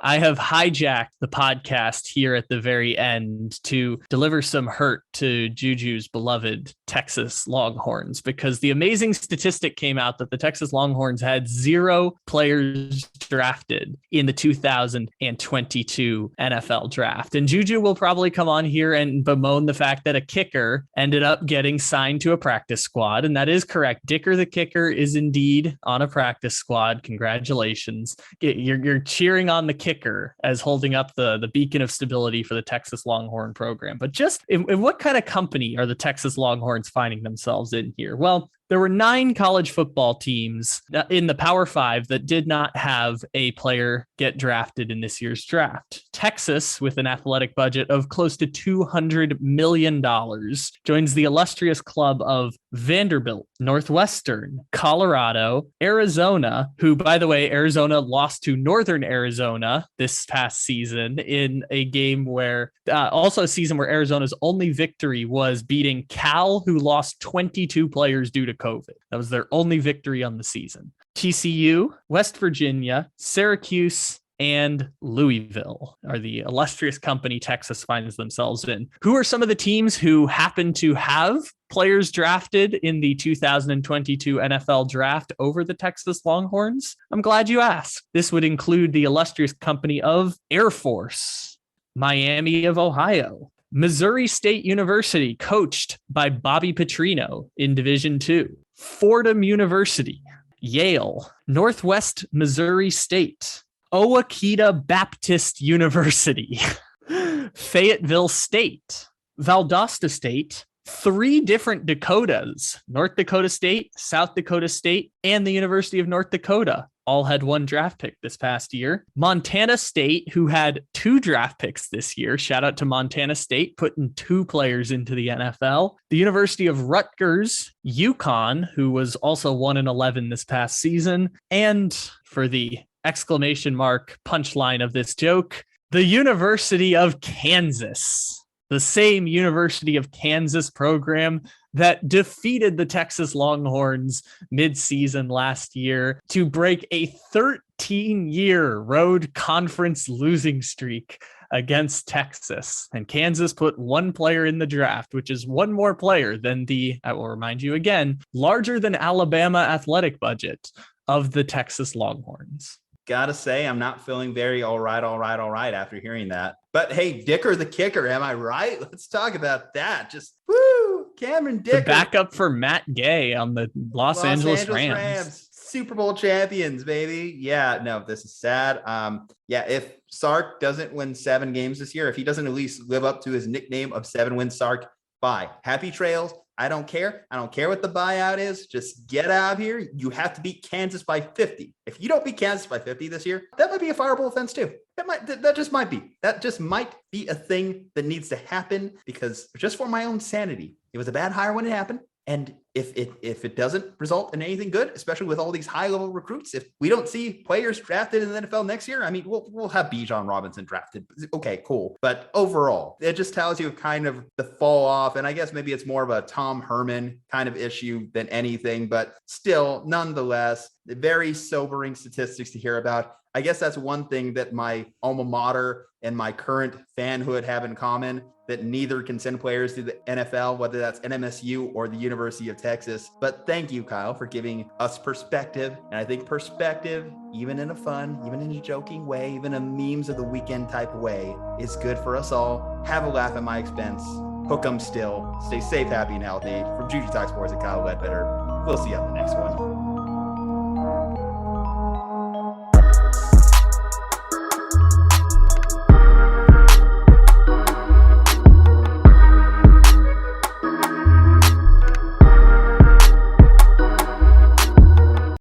[SPEAKER 2] I have hijacked the podcast here at the very end to deliver some hurt to Juju's beloved Texas Longhorns, because the amazing statistic came out that the Texas Longhorns had 0 players drafted in the 2022 NFL draft. And Juju will probably come on here and bemoan the fact that a kicker ended up getting signed to a practice squad. And that is correct. Dicker the kicker is indeed on a practice squad. Congratulations. You're cheering on the kicker as holding up the beacon of stability for the Texas Longhorn program. But just in what kind of company are the Texas Longhorns finding themselves in here? Well, There were 9 college football teams in the Power 5 that did not have a player get drafted in this year's draft. Texas, with an athletic budget of close to $200 million, joins the illustrious club of Vanderbilt, Northwestern, Colorado, Arizona, who, by the way, Arizona lost to Northern Arizona this past season in a game where, also a season where Arizona's only victory was beating Cal, who lost 22 players due to COVID. That was their only victory on the season. TCU, West Virginia, Syracuse, and Louisville are the illustrious company Texas finds themselves in. Who are some of the teams who happen to have players drafted in the 2022 NFL draft over the Texas Longhorns? I'm glad you asked. This would include the illustrious company of Air Force, Miami of Ohio, Missouri State University, coached by Bobby Petrino in Division II, Fordham University, Yale, Northwest Missouri State, Ouachita Baptist University, Fayetteville State, Valdosta State, 3 different Dakotas, North Dakota State, South Dakota State, and the University of North Dakota, all had 1 draft pick this past year. Montana State, who had 2 draft picks this year. Shout out to Montana State, putting 2 players into the NFL. The University of Rutgers, UConn, who was also 1-11 this past season. And for the exclamation mark punchline of this joke, the University of Kansas. The same University of Kansas program that defeated the Texas Longhorns mid-season last year to break a 13-year road conference losing streak against Texas. And Kansas put 1 player in the draft, which is 1 more player than I will remind you again, larger than Alabama athletic budget of the Texas Longhorns.
[SPEAKER 1] Gotta say, I'm not feeling very all right after hearing that. But hey, Dicker the kicker, am I right? Let's talk about that. Just woo, Cameron Dicker.
[SPEAKER 2] The backup for Matt Gay on the Los Angeles Rams.
[SPEAKER 1] Super Bowl champions, baby. Yeah, no, this is sad. Yeah, if Sark doesn't win 7 games this year, if he doesn't at least live up to his nickname of 7-win Sark, bye. Happy trails. I don't care. I don't care what the buyout is. Just get out of here. You have to beat Kansas by 50. If you don't beat Kansas by 50 this year, that might be a fireable offense too. That just might be. That just might be a thing that needs to happen, because just for my own sanity, it was a bad hire when it happened. And if it doesn't result in anything good, especially with all these high-level recruits, if we don't see players drafted in the NFL next year, I mean, we'll have Bijan Robinson drafted. Okay, cool. But overall, it just tells you kind of the fall off. And I guess maybe it's more of a Tom Herman kind of issue than anything. But still, nonetheless, very sobering statistics to hear about. I guess that's one thing that my alma mater and my current fanhood have in common, that neither can send players to the NFL, whether that's NMSU or the University of Texas. But thank you, Kyle, for giving us perspective. And I think perspective, even in a fun, even in a joking way, even a memes of the weekend type way, is good for us all. Have a laugh at my expense. Hook 'em still. Stay safe, happy, and healthy. From Juju Talk Sports and Kyle Ledbetter. We'll see you on the next one.